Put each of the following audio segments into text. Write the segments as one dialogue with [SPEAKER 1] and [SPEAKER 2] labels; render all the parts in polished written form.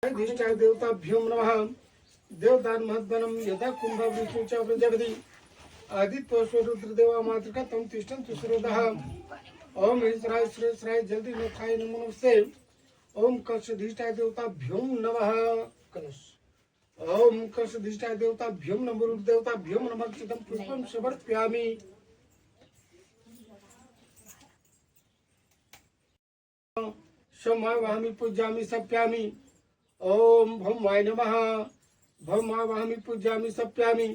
[SPEAKER 1] अधिष्ठाय देवताभ्यो नमः। देवदान महद्वनम यथा कुंभ विष्णु च प्रजापति आदित्य स्वरुद्रदेवा मातृका तम तिष्ठन् सुश्रोदः। ओम ईश्वराय श्रेष्ठाय जल्दी नखाय नमो नमस्ते। ओम कलशाधिष्ठाय देवताभ्यो नमः। कलश ओम कलशाधिष्ठाय देवताभ्यो नमः। देवताभ्यो नमः। चिदं पुष्पं समर्पयामि। समावाहमि पूजयामि सप्यामि। ओम भौमाय नमः। भौमावाहमि पूजयामि सप्यामि।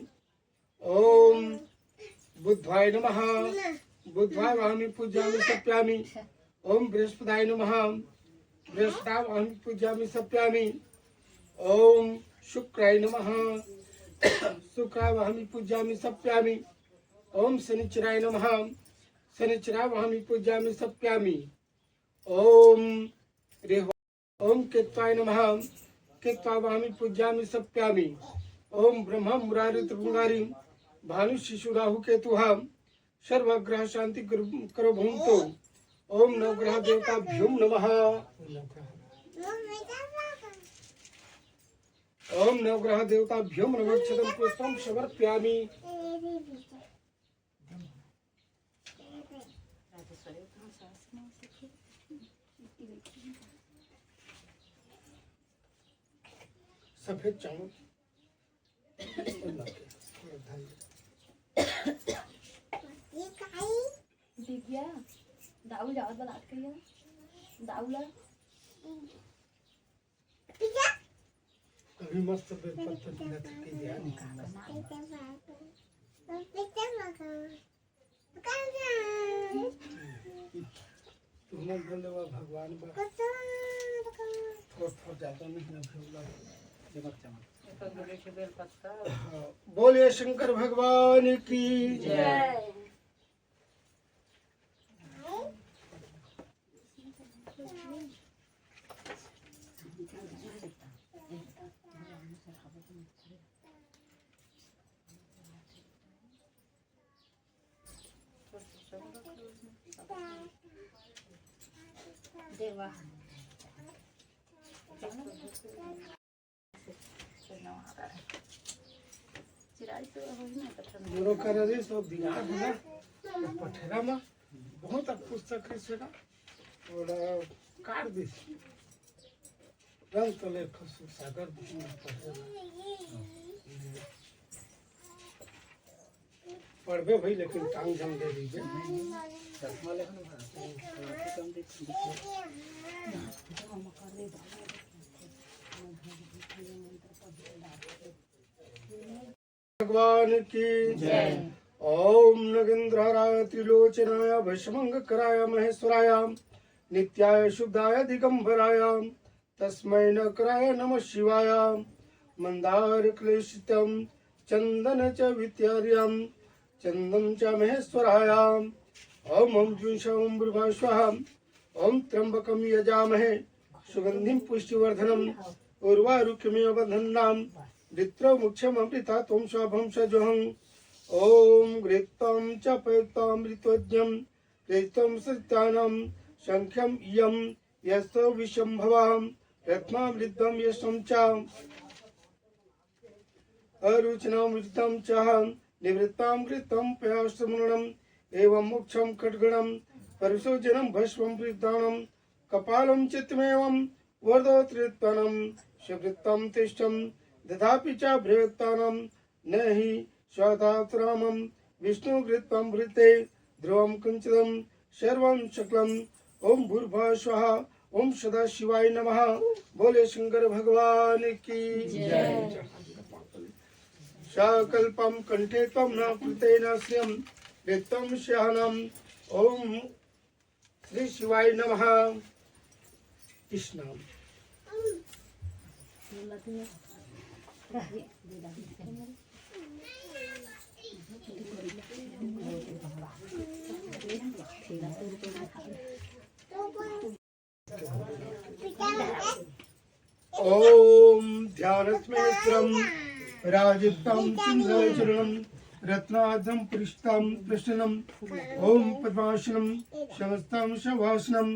[SPEAKER 1] ओम बुद्धाय नमः। बुद्धाय वाहमि पूजयामि सप्यामि। ओम बृहस्पताय नमः। बृहस्पताय वाहमि पूजयामि सप्यामि। ओम शुक्राय नमः। शुक्राय वाहमि पूजयामि सप्यामि। ओम शनिचराय नमः। शनिचराय वाहमि पूजयामि सप्यामि। ओम ओम केत्वाय नमः। केत्वा वाहमि पूजयामि सप्यामि। ओम ब्रह्मा मुरारी त्रिपुरारी भानु शिशु राहु केतुः सर्वग्रह शांति करो भूमतो। ओम नवग्रह देवताभ्यो नमः। ओम नवग्रह देवताभ्यो नमः। क्षतं पुष्पं समर्पयामि। सफेद चावल
[SPEAKER 2] दिव्या दाऊ जावत बना के या दाऊला
[SPEAKER 1] अभी मस्त पत्थर की लत के दिया निकाला तुमने बोले वो भगवान बा थोड़ा ज्यादा नहीं ना भगवान चमक चमक। बोलिए शंकर भगवान की जय।
[SPEAKER 2] देवा
[SPEAKER 1] दोनों कर रहे सब दिया है पठेरा में बहुत पुस्तक है सेना और काट दी रंग तले खसु सागर पढ़बे भाई लेकिन टांग जम दे दीजिए चश्मा लेकिन भगवान की जय। ओम नगेंद्राय त्रिलोचनाय भस्मंगकराय महेश्वराय नित्याय शुद्धाय दिगंबराय तस्मै नकराय नमः शिवाय। मंदार क्लेशितम चंदन च वित्यार्यम चंदन च महेश्वराय। ओम ओम जुंशं ब्रह्मा स्वाहा। ओम त्र्यंबकं यजामहे सुगंधिं पुष्टिवर्धनम् उर्वारुकमेव बन्धनाम् वित्रो मुक्षममृता त्वं स्वभं सजोहं। ओम घृतं च पयुक्तं ऋत्वज्ञं कृतं सत्यानां संख्यं इयं यस्तो विशंभवां रत्नामृतं यशं च अरुचनामृतं च निवृत्तां कृतं पयाश्रमणम् एवं मोक्षं खड्गणं परशोजनं भस्मं प्रदानं कपालं चित्तमेवं वर्धोत्रित्वनं सुवृत्तं तिष्ठं दधापि च बृहत्तानं न हि स्वधात्रामं विष्णुवृत्तं वृते ध्रुवं कुञ्चितं सर्वं सकलं। ओम भूर्भुवः स्वः। ओम सदा शिवाय नमः। बोले शंकर भगवान की जय। सकल्पं कंठे त्वं न कृतेन श्रियं रिक्तं शयनम्। ओम श्री शिवाय नमः। कृष्ण ओम ध्यानस्मेत्रं राजितं सिंहाचरणं रत्नादं पृष्ठं प्रश्नं ओम पद्मासनं समस्तं शवासनं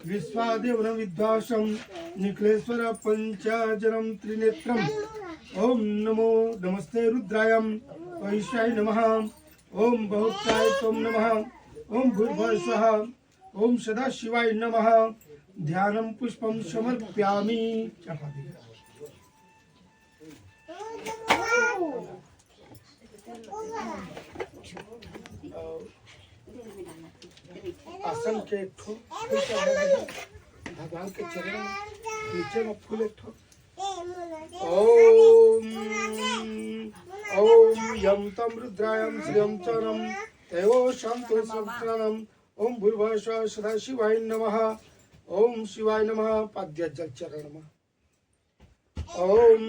[SPEAKER 1] विश्वादेवन विद्वासं निखिलेश्वर पंचाजनं त्रिनेत्रम् ओम नमो नमस्ते रुद्रायं वैश्वाय नमः ओम बहुताय त्वं नमः ओम भूर्भुवः स्वः ओम सदाशिवाय नमः ध्यानं पुष्पं समर्पयामि आसन के एक ठो भगवान के चरण नीचे में फूल एक ठो ओम ओम यम तम रुद्रायं श्रियं चरणं तयो शांतो संप्रणम ओम भूर्भुवः स्वः सदाशिवाय नमः ओम शिवाय नमः पाद्यजल चरण नमः ओम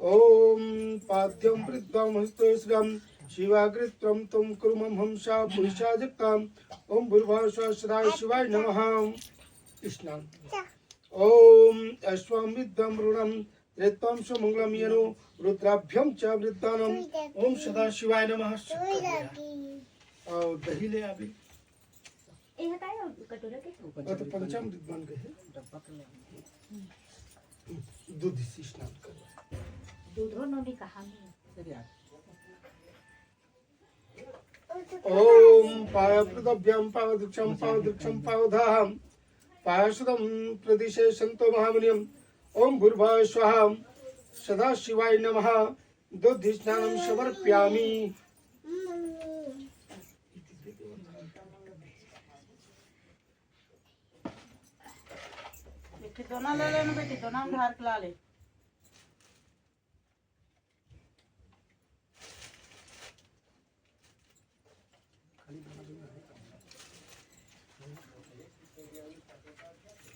[SPEAKER 1] ओम पाद्यं वृद्धं हस्तो श्रियं शिवाग्रित्रं तुम कुर्मं हंसा पुरुषादिक्ताम् ओम भूर्भुवः स्वः सदाशिवाय नमः स्नान ओम अश्वमिद्धं ऋणं त्रेत्वं सुमंगलं यनो रुद्राभ्यं च वृद्धानम् ओम सदाशिवाय नमः और दही ले अभी
[SPEAKER 2] ये काय कटोरा के
[SPEAKER 1] तो पंचामृत बन गए दूध से स्नान करो
[SPEAKER 2] दूधो नोनी कहा
[SPEAKER 1] ओम पायप्रदभ्यं पावदृक्षं पावदृक्षं पावधाम पायसुदं प्रदिशे संतो महामुनिम् ओम भूर्भुवः स्वः सदाशिवाय नमः दूध स्नानं समर्पयामि
[SPEAKER 3] बेटी दोना ले लेना बेटी दोना उधार खिला ले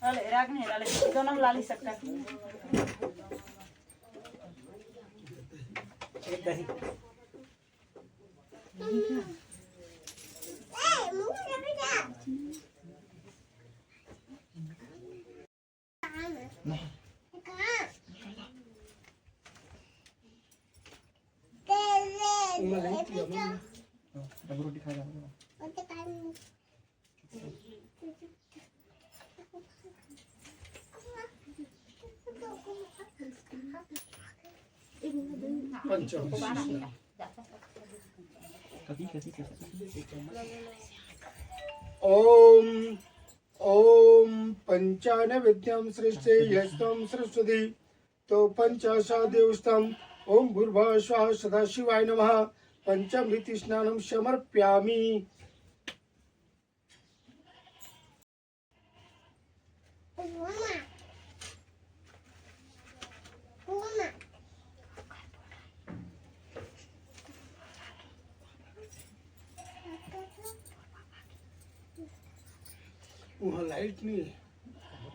[SPEAKER 3] अरे राग नहीं डाले दोनों ला ली सकता एक दही रोटी खा जाओ
[SPEAKER 1] ओम ओम पंचान विद्यां सृष्टे यस्तं सरस्वती तो पंचाशा देवस्तम ओम भूर्भुवः स्वः सदाशिवाय नमः पंचामृत स्नानं समर्पयामि वहाँ लाइट नहीं है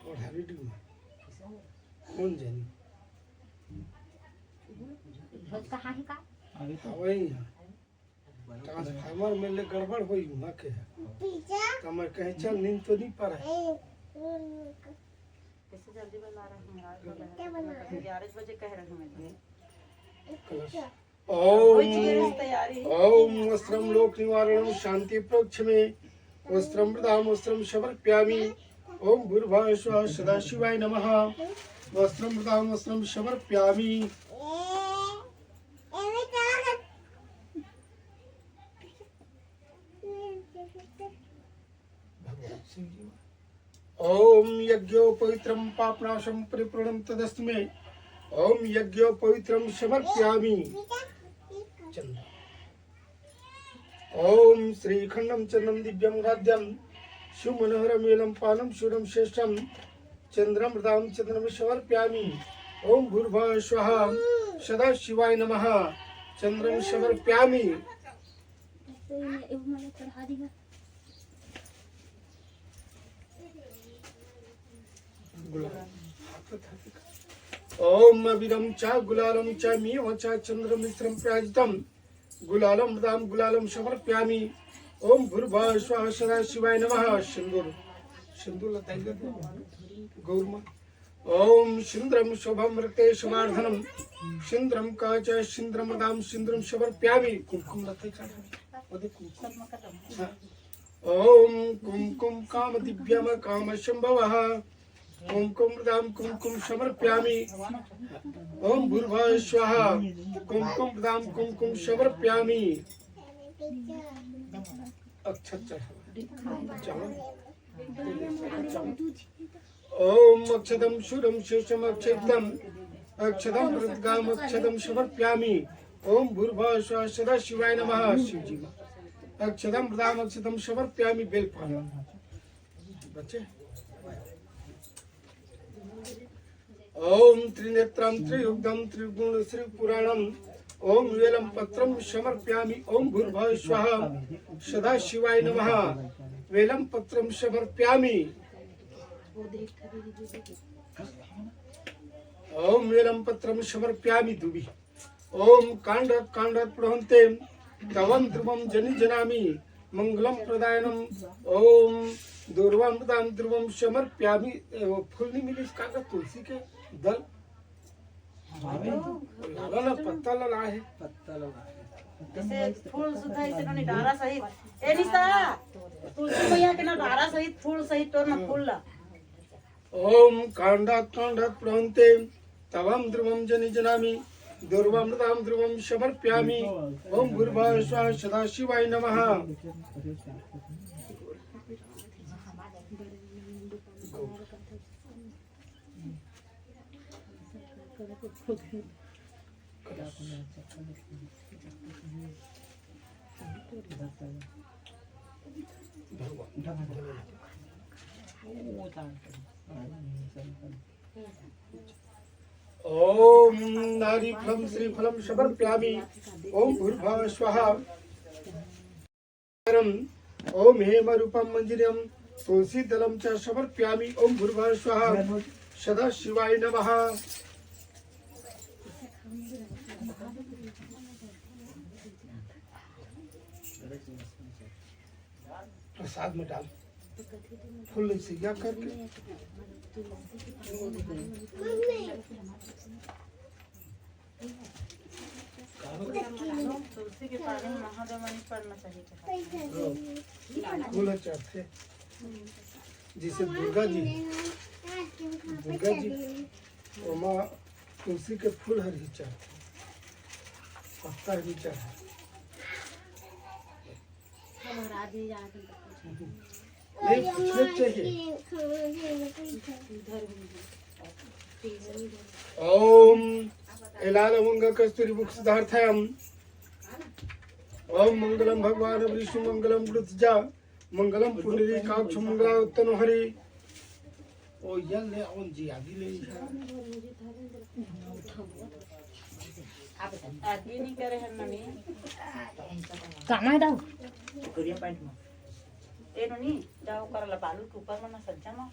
[SPEAKER 1] और हैबिट में कौन जाने
[SPEAKER 2] कहाँ है का
[SPEAKER 1] वही ट्रांसफार्मर में ले गड़बड़ हुई वहाँ के तो मैं कहीं चल नींद तो नहीं पा रहा
[SPEAKER 3] कैसे जल्दी बना रहा हूँ 11 बजे कह रहा हूँ मैं
[SPEAKER 1] ओम ओम वस्त्रम लोक निवारणम शांति प्रोक्ष में वस्त्रम प्रदाम वस्त्रम समर्पयामि ओम भूर्भुवः स्वः सदाशिवाय नमः वस्त्रम प्रदाम वस्त्रम समर्पयामि ओम यज्ञो पवित्रम पापनाशम परिपूर्णम तदस्तु मे ओम यज्ञो पवित्रम समर्पयामि चंद्र ओम श्रीखंडम चंद्रम दिव्यम गाद्यम सुमनोहरमेलं पानं शूरं श्रेष्ठं चंद्रम प्रदाम चंद्रम समर्पयामि ओम भूर्भुवः स्वः सदाशिवाय नमः चंद्रम समर्पयामि ओम अविरम च गुलालम च मीव च चंद्रम मिश्रम प्राजितम गुलालम प्रदाम गुलालम समर्पयामि ओम भूर्भुवः स्वः सदाशिवाय नमः सिंदूर सिंदूर लगाइए गौरमा ओम सिंद्रम शुभम रक्ते शुभार्धनम सिंद्रम काच सिंद्रम दाम सिंद्रम समर्पयामि कुमकुम लते चढ़ा ओदे कुमकुम ओम कुमकुम काम दिव्यम काम शंभवः कुमकुम प्रदाम कुमकुम समर्पयामि ओम भूर्भुवः स्वः कुमकुम प्रदाम कुमकुम समर्पयामि अक्षत चढ़ाओ ओम अक्षतम शूरम शेषम अक्षतम अक्षतम प्रदगाम अक्षतम समर्पयामि ओम भूर्भुवः स्वः सदा शिवाय नमः शिव जी अक्षतम प्रदाम अक्षतम समर्पयामि बेलपान बच्चे ओम त्रिनेत्रम त्रियुग्धम त्रिगुण श्री पुराणम ओम वेलम पत्रम समर्पयामि ओम भूर्भुवः स्वः सदा शिवाय नमः वेलम पत्रम समर्पयामि ओम वेलम पत्रम समर्पयामि दुबी ओम कांड प्रहंते तवं ध्रुवं जनि जनामि मंगलम प्रदायनम ओम दुर्वम दान ध्रुवम समर्पयामि फूल नहीं मिली इसका तुलसी के दल लगा ना पत्ता लगा है
[SPEAKER 3] ऐसे फूल सुधा ऐसे ना डारा सहित ए निशा तुलसी मैया के ना डारा सहित फूल सहित तो ना फूल ला
[SPEAKER 1] ओम कांडात प्रहंते तवं ध्रुवं जनि जनामि दुर्वामृतां ध्रुवं समर्पयामि ओम भूर्भुवः स्वः सदा शिवाय नमः ओम नारीफलम श्रीफलम समर्पयामि ओम भूर्भुवः स्वः ओम हेमरूपम मंजरियम तुलसी दलम च समर्पयामि ओम भूर्भुवः स्वः सदा शिवाय नमः प्रसाद में डाल फूल से क्या करके
[SPEAKER 3] तुलसी के पानी में महादेव मणि पड़ना चाहिए
[SPEAKER 1] फूल चढ़ते जिसे दुर्गा जी माँ तुलसी के फूल हर ही चढ़ते पत्ता ही चढ़े नहीं कुछ चाहिए ओम एलालमंग कस्तूरी बुक्सदार्थयम ओम मंगलम भगवान विष्णु मंगलम वृद्धजा मंगलम पुंडरीकाक्ष मंगलावतनो हरि ओ यल्ले ओन जी आदि ले
[SPEAKER 3] आदि नहीं करे है मम्मी
[SPEAKER 2] कामा दाओ
[SPEAKER 3] करिया पैंट में ए ननी जाओ करला बालू के ऊपर में ना सज्जा में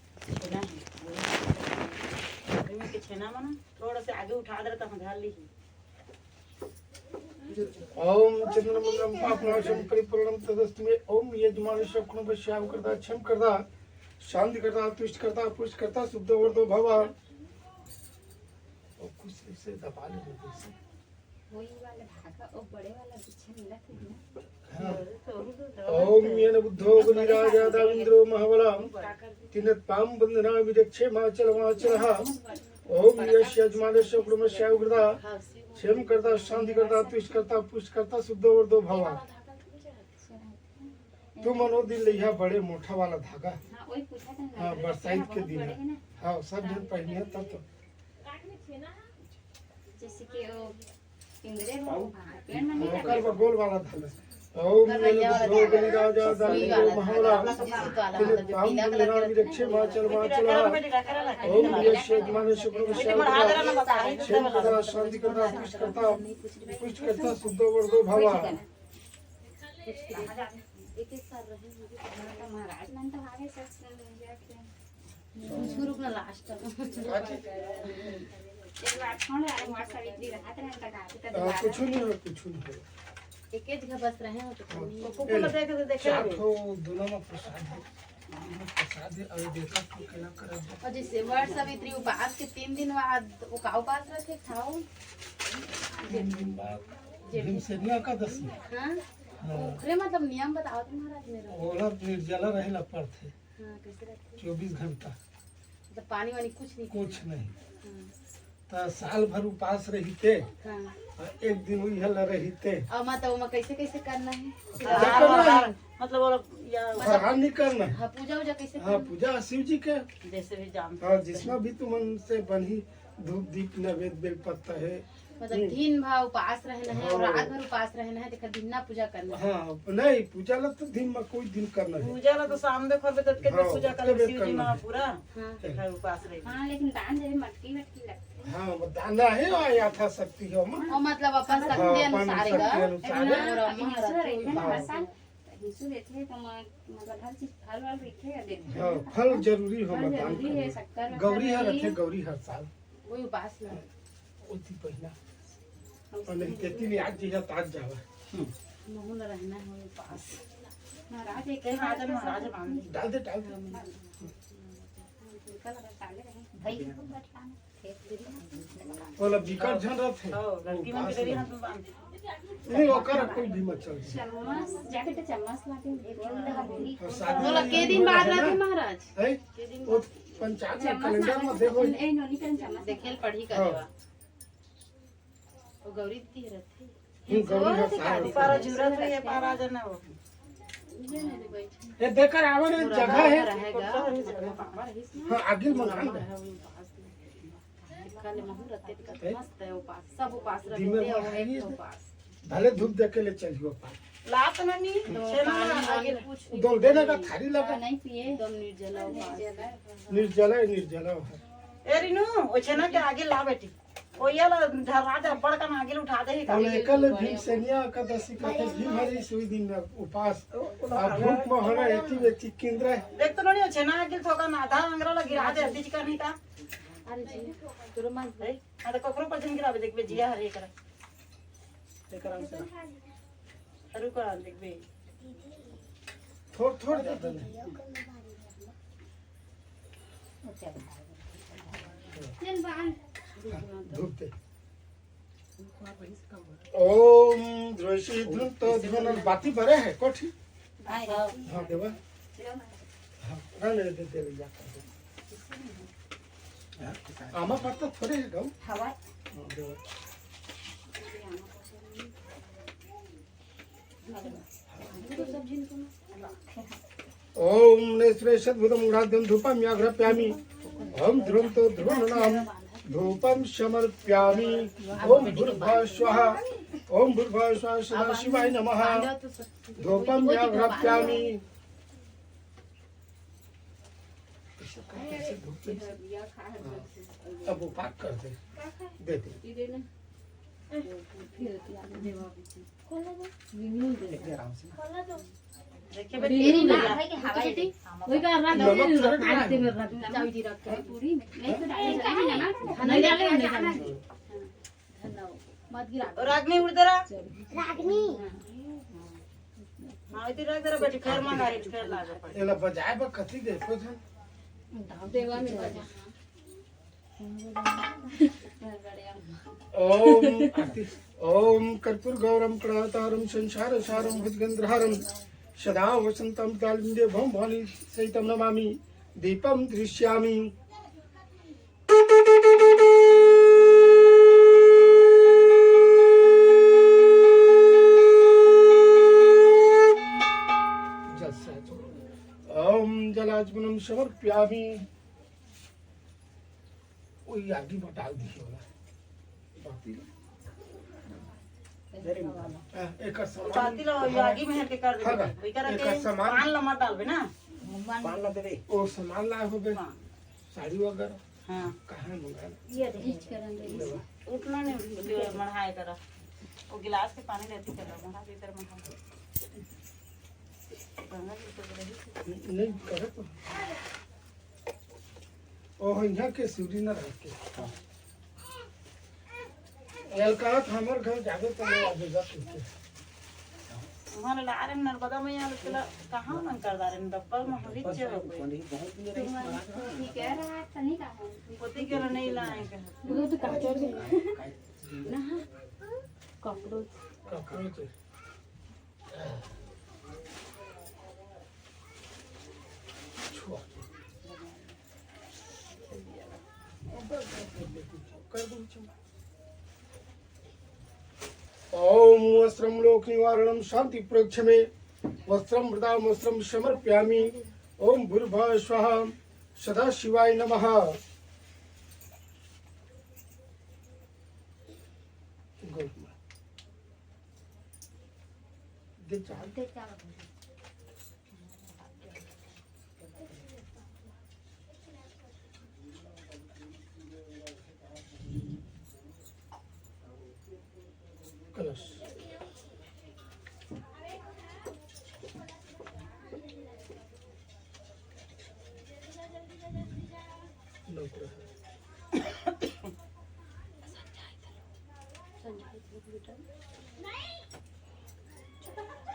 [SPEAKER 3] नहीं के छेना में थोड़ा से आगे उठा दे तो हम ढाल ली
[SPEAKER 1] ओम चंद्रमंगलम पापनाशम परिपूर्णम तदस्तमे ओम यजमान शकुन बश्याम करता क्षम करता शांति करता तुष्ट करता पुष्ट करता शुद्ध वर्धो भवा और कुछ ऐसे दबा ले जैसे
[SPEAKER 2] वही वाला धागा और बड़े वाला पीछे मिला था
[SPEAKER 1] ओम येन बुद्धो गुणराजा दाविंद्रो महाबलम तिनत पाम बंधना विदक्षे माचलः ओम यश यजमान शकुन बश्याम करता क्षेम करता शांति करता तुष्ट करता पुष्ट करता शुद्ध वर्धो भवा तू मनोदिन लिया बड़े मोटा वाला धागा हाँ बरसाइत के दिन है हाँ सब दिन पहनिए तब तो
[SPEAKER 2] जैसे कि वो पिंगरे में
[SPEAKER 1] कर गोल वाला धागा ओम नमो गणराजा दाविंद्रो महाबला तिनत पाम बंधना विदक्षे माचलः ओम यश यजमान शकुन बश्याम करता क्षेम करता शांति करता पुष्ट करता शुद्ध वर्धो भवा
[SPEAKER 2] एक साल रहे महाराज ने तो आगे शुरू में लास्ट एक बार छोड़ यार मार सावित्री रात रहन तक
[SPEAKER 1] कुछ नहीं
[SPEAKER 2] एक एक जगह बस रहे हो तो
[SPEAKER 3] कुकुला देखे
[SPEAKER 1] चाठो दोनों में प्रसाद है अभी देखा तो क्या कर
[SPEAKER 2] और जैसे वर्ष सावित्री उपवास के 3 दिन बाद वो का उपवास रखे खाओ
[SPEAKER 1] दिन से ना का 10
[SPEAKER 2] हां ओकरे मतलब नियम बताओ तो महाराज मेरा।
[SPEAKER 1] ओला निर्जला रहेला पड़थे
[SPEAKER 2] हाँ कैसे रखते
[SPEAKER 1] 24 घंटा
[SPEAKER 2] मतलब पानी वानी कुछ नहीं
[SPEAKER 1] कुछ नहीं।
[SPEAKER 2] हाँ,
[SPEAKER 1] तो साल भर उपास रहते
[SPEAKER 2] हाँ।
[SPEAKER 1] और एक दिन उहल रहते।
[SPEAKER 2] और मतलब कैसे कैसे करना है
[SPEAKER 1] क्या करना है?
[SPEAKER 3] मतलब वो लोग या
[SPEAKER 1] फरहान नहीं करना।
[SPEAKER 2] हाँ पूजा वूजा कैसे
[SPEAKER 1] हाँ पूजा शिव जी के।
[SPEAKER 3] जैसे भी जानते
[SPEAKER 1] हाँ जिसमें भी तुम मन से बनी धूप दीप नैवेद्य बेल पत्ता है।
[SPEAKER 2] मतलब दिन भर उपास रहना है और रात भर उपास रहना है देखा दिन ना पूजा करना है।
[SPEAKER 1] हाँ नहीं पूजा ला तो दिन में कोई दिन करना है।
[SPEAKER 3] पूजा ला तो शाम देखो बे तक के
[SPEAKER 1] हाँ,
[SPEAKER 3] पूजा कर
[SPEAKER 1] उसके
[SPEAKER 3] शिव जी
[SPEAKER 1] करना
[SPEAKER 3] में
[SPEAKER 1] है।
[SPEAKER 3] पूरा
[SPEAKER 2] हाँ
[SPEAKER 3] देखा उपास रही।
[SPEAKER 2] हाँ लेकिन दान जैसे मटकी वटकी लगती है
[SPEAKER 1] हाँ वो दाना है और यथा शक्ति है हम।
[SPEAKER 2] और मतलब अपन
[SPEAKER 1] हाँ,
[SPEAKER 2] शक्ति
[SPEAKER 1] अपन
[SPEAKER 2] अनुसार
[SPEAKER 1] शक्ति
[SPEAKER 2] है
[SPEAKER 1] अनुसार है।
[SPEAKER 2] और महाराज
[SPEAKER 4] हिस्सू रहते हैं तो मतलब हर चीज फल वाल रहते हैं देते
[SPEAKER 1] हाँ फल जरूरी हो
[SPEAKER 4] फल
[SPEAKER 1] दान
[SPEAKER 4] जरूरी है
[SPEAKER 1] करना।
[SPEAKER 4] शक्कर
[SPEAKER 1] गौरी है रखे गौरी हर साल
[SPEAKER 2] वही उपास में
[SPEAKER 1] उसी पहिला और नहीं कहती नहीं आज जी ताज जावा।
[SPEAKER 2] महून रहना है वही उपास।
[SPEAKER 4] महाराज एक
[SPEAKER 3] कहीं राजा महाराजा मान दी
[SPEAKER 1] डाल दे डाल दे।
[SPEAKER 4] निकल अगर डाले रहे भाई को बैठाना खेत गिरी
[SPEAKER 1] बोला बिकट झन रहते
[SPEAKER 3] हो लड़की मन के करी हाथ में बांध
[SPEAKER 1] नहीं ओकर कोई भी मत चल।
[SPEAKER 4] चम्मच जाके तो चम्मच लाके एक बोली
[SPEAKER 1] और शादी
[SPEAKER 2] बोला के दिन बाद रहते महाराज
[SPEAKER 1] है वो पंचायत में कैलेंडर में देखो
[SPEAKER 4] ए नोनी कर चम्मच
[SPEAKER 2] देखेल पढ़ी का
[SPEAKER 1] हाँ।
[SPEAKER 2] देवा वो गौरी दी रहती
[SPEAKER 1] गौरी हर साल
[SPEAKER 3] पारा जरूरत है पारा जाना वो
[SPEAKER 1] ये देखकर आवन जगह है।
[SPEAKER 2] रहेगा
[SPEAKER 1] हाँ आगे मंगान दे।
[SPEAKER 2] खाली महून रहते टिका मस्त है उपास सब उपास
[SPEAKER 1] दिन में
[SPEAKER 2] रहते
[SPEAKER 1] वो
[SPEAKER 2] हैं
[SPEAKER 1] है ही
[SPEAKER 2] एक
[SPEAKER 1] है।
[SPEAKER 2] उपास
[SPEAKER 1] भले धूप देख के ले चलियो पार
[SPEAKER 3] लात में नहीं
[SPEAKER 2] तो
[SPEAKER 3] छेना
[SPEAKER 2] पानी
[SPEAKER 3] आगे
[SPEAKER 2] वानी कुछ नहीं
[SPEAKER 1] दो देने का थारी लगा
[SPEAKER 4] नहीं पिए
[SPEAKER 2] एकदम निर्जला उपास
[SPEAKER 1] निर्जला है निर्जला है।
[SPEAKER 3] ए रिनू ओ छेना के आगे ला बेटी ओ ये ला राजा बड़का ना आगे उठा दे
[SPEAKER 1] हम एकल भीम सेनिया एकादशी कहते भीम हरी सुई दिन में उपास अब धूप में होना एती व्यक्ति केंद्र है।
[SPEAKER 3] देख तो नहीं छेना आगे थोका ना आधा अंगरा ला गिरा दे बीच करनी का
[SPEAKER 2] अरे जी तोरो मन
[SPEAKER 3] है आ तो ककरो पर जन गिरावे देखबे जिया हरे कर ते कराम से अरु का देखबे
[SPEAKER 1] थोड़ थोड़ दे देना।
[SPEAKER 4] चल बाहर
[SPEAKER 1] धूप दे। ओम द्रोशी धुन तो धुन बाती भरे है कोठी। हाँ देवा हाँ रहने दे दे ले जाकर दे। आमा पत्ता थोड़े है गाँव।
[SPEAKER 4] हवा
[SPEAKER 1] हाँ देवा ओम नेश्रेषद भूतम उड़ाद्यम धूपम याग्रप्यामि ओम ध्रुवं तो ध्रुवनाम धूपम समर्प्यामि ओम भूर्भुवः स्वः ओम भूर्भुवः स्वः सदाशिवाय नमः धूपम याग्रप्यामि। अब वो पाक कर दे दे
[SPEAKER 3] देखे
[SPEAKER 2] तेरी ना
[SPEAKER 4] भाई के हवा है
[SPEAKER 2] वही का रख
[SPEAKER 1] नमक थोड़ा डालना
[SPEAKER 2] आते में
[SPEAKER 1] है।
[SPEAKER 2] रख चावल जी रख के
[SPEAKER 4] पूरी में नहीं तो डाले जाएगी ना
[SPEAKER 2] नहीं डाले नहीं डाले मत गिरा
[SPEAKER 3] रागनी उड़ दरा
[SPEAKER 4] रागनी
[SPEAKER 3] हां इधर रख दरा बेटी खैर मंगा रे खैर लागे पड़े
[SPEAKER 1] एला बजाए बा कथी देखो जन
[SPEAKER 2] देवा में बजा
[SPEAKER 1] ओम आरती ओम कर्पूर गौरम कणातारम संसार सारम भुजगंधरहरम सदा वसंतम तालविंदे भम भानि सहितम नमामि दीपम दृश्यामि। ओम जलाचमनम समर्प्यामि। वही आगे में डाल दिए बाकी एक सामान
[SPEAKER 3] बाती लो यागी में के कर दे
[SPEAKER 1] हाँ,
[SPEAKER 3] वही कर
[SPEAKER 1] एक
[SPEAKER 3] के
[SPEAKER 1] सामान-
[SPEAKER 3] पान लमा डालबे ना
[SPEAKER 1] और सामान लाए हो गए
[SPEAKER 3] हां
[SPEAKER 1] साड़ी वगैरह
[SPEAKER 3] हां
[SPEAKER 1] कहाँ मंगाना
[SPEAKER 4] ये रीच करेंगे
[SPEAKER 3] उठना नहीं मढ़ाए कर वो गिलास के पानी रहती कर मढ़ा भीतर मढ़ा गंगा जी तो रही
[SPEAKER 1] नहीं करे तो ओ यहाँ के सूरी न रह के एलकात हमर घर जागे तो ले आगे जा के
[SPEAKER 3] वहां ला रे नर्मदा मैया चला कहां मन कर दारे डब्बल में रिच हो गई
[SPEAKER 4] ठीक है रहा तनी का
[SPEAKER 3] पोती के नहीं लाए के
[SPEAKER 2] वो तो काचर ना कॉकरोच
[SPEAKER 1] ककरोच ओम वस्त्रम लोक निवारणम शांति प्रोक्ष में वस्त्रम मृदा वस्त्रम समर्पयामि। ओम भूर्भुवः स्वः सदा शिवाय नमः। कलश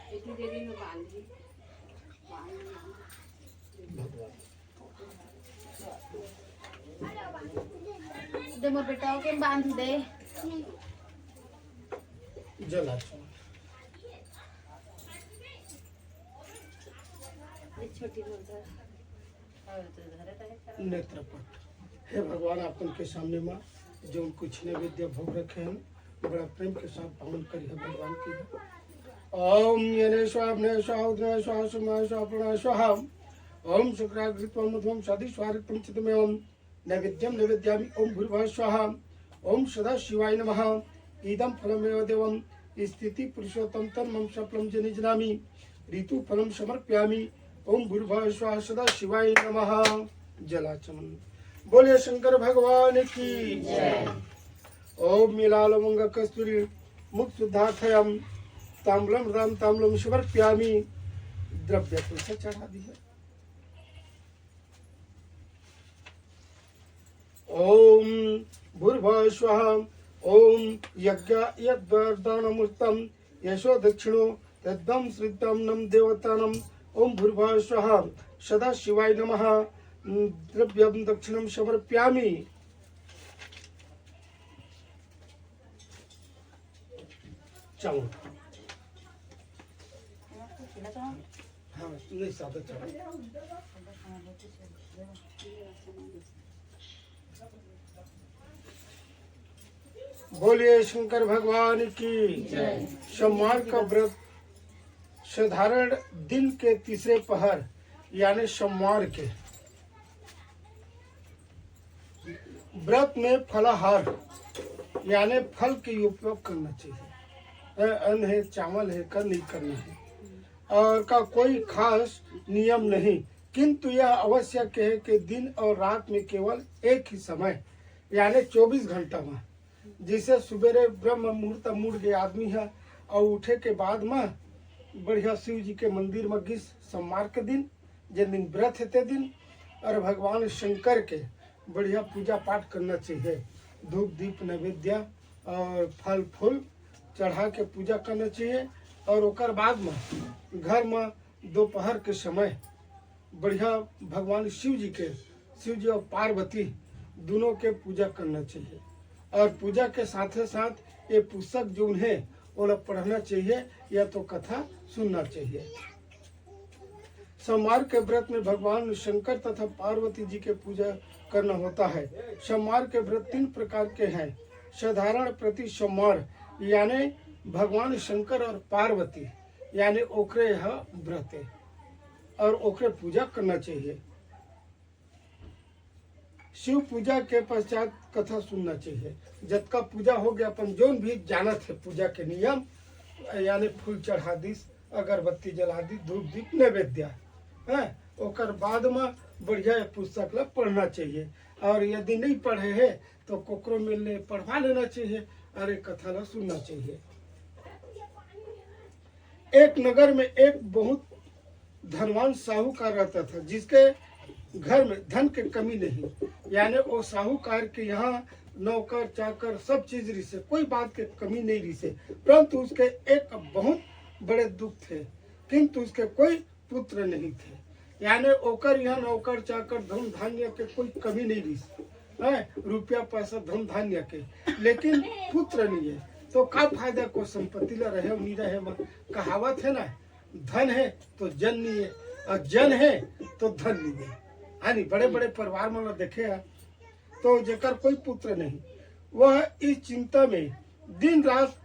[SPEAKER 4] इतनी देरी में बांध दी।
[SPEAKER 2] दे मोर बेटा के बांध दे।
[SPEAKER 1] जल
[SPEAKER 4] छोटी
[SPEAKER 1] नेत्रपट। हे भगवान, आपन के सामने माँ जो कुछ नैवेद्य भोग रखे हैं बड़ा प्रेम के साथ पावन करी है भगवान की। ओम यने स्वाप्ने स्वाउद्ने स्वासुमा स्वाप्रणा स्वाहा। ओम शुक्राग्रित्वं मध्वं साधिस्वारित्वं चितमेवं नैवेद्यं नैवेद्यामि। ओम भूर्भुवः स्वाहा। ओम सदा शिवाय नमः। इदं फलमेव देवं स्थिति पुरुषोत्तम तन्मम सफलम जनिजनामि। ऋतु फलम समर्पयामि। ओम भूर्भुवः स्वः सदा शिवाय नमः। जलाचमन। बोले शंकर भगवान की जय। ओम मीलालवंग कस्तूरी मुख शुद्धार्थयम ताम्रम राम ताम्रम समर्पयामि। द्रव्य तुलसी चढ़ा दी है। ओम भूर्भुवः स्वः। ओम यज्ञ यद्वरदानमूर्तम यशो दक्षिणो तद्दम श्रितम नम देवतानम। ओम भूर्भुवः स्वः सदा शिवाय नमः। द्रव्यम दक्षिणम समर्पयामि। चलो हाँ नहीं सादा चलो। बोलिए शंकर भगवान की जय। सोमवार का व्रत साधारण दिन के तीसरे पहर यानी सोमवार के व्रत में फलाहार यानी फल के उपयोग करना चाहिए। अन्न है, चावल है, कर नहीं करना है और का कोई खास नियम नहीं, किंतु यह आवश्यक है कि दिन और रात में केवल एक ही समय यानी 24 घंटा में, जिसे सवेरे ब्रह्म मुहूर्त मुड़ गए आदमी है और उठे के बाद में बढ़िया शिव जी के मंदिर में गिस सोमवार के दिन जिन दिन व्रत है ते दिन और भगवान शंकर के बढ़िया पूजा पाठ करना चाहिए। धूप दीप नैवेद्य और फल फूल चढ़ा के पूजा करना चाहिए और ओकर बाद में घर में दोपहर के समय बढ़िया भगवान शिव जी और पार्वती दोनों के पूजा करना चाहिए और पूजा के साथ साथ ये पुस्तक जो है वो लोग पढ़ना चाहिए या तो कथा सुनना चाहिए। सोमवार के व्रत में भगवान शंकर तथा पार्वती जी के पूजा करना होता है। सोमवार के व्रत 3 प्रकार के हैं। साधारण प्रति सोमवार यानी भगवान शंकर और पार्वती यानी ओकरे यह व्रत है और ओकरे पूजा करना चाहिए। शिव पूजा के पश्चात कथा सुनना चाहिए। जब का पूजा हो गया अपन जोन भी जानत है पूजा के नियम यानी फूल चढ़ा दी, अगरबत्ती जला दी, धूप दीप नैवेद्य है ओकर बाद में बढ़िया पुस्तक ला पढ़ना चाहिए और यदि नहीं पढ़े है तो कोकरो मिलने पढ़वा लेना चाहिए और एक कथा ला सुनना चाहिए। एक नगर में एक बहुत धनवान साहूकार रहता था जिसके घर में धन की कमी नहीं, यानी वो साहूकार के यहाँ नौकर चाकर सब चीज रही से, कोई बात की कमी नहीं रही से, परंतु उसके एक बहुत बड़े दुख थे, किंतु उसके कोई पुत्र नहीं थे। यानी ओकर यहाँ नौकर चाकर धन धान्य के कोई कमी नहीं रही है, रुपया पैसा धन धान्य के, लेकिन पुत्र नहीं है। तो का फायदा को संपत्ति ला रहे नहीं रहे मत। कहावत है ना, धन है तो जन नहीं है और जन है तो धन नहीं है। यानी बड़े बड़े परिवार में देखे है तो जेकर कोई पुत्र नहीं, वह इस चिंता में दिन रात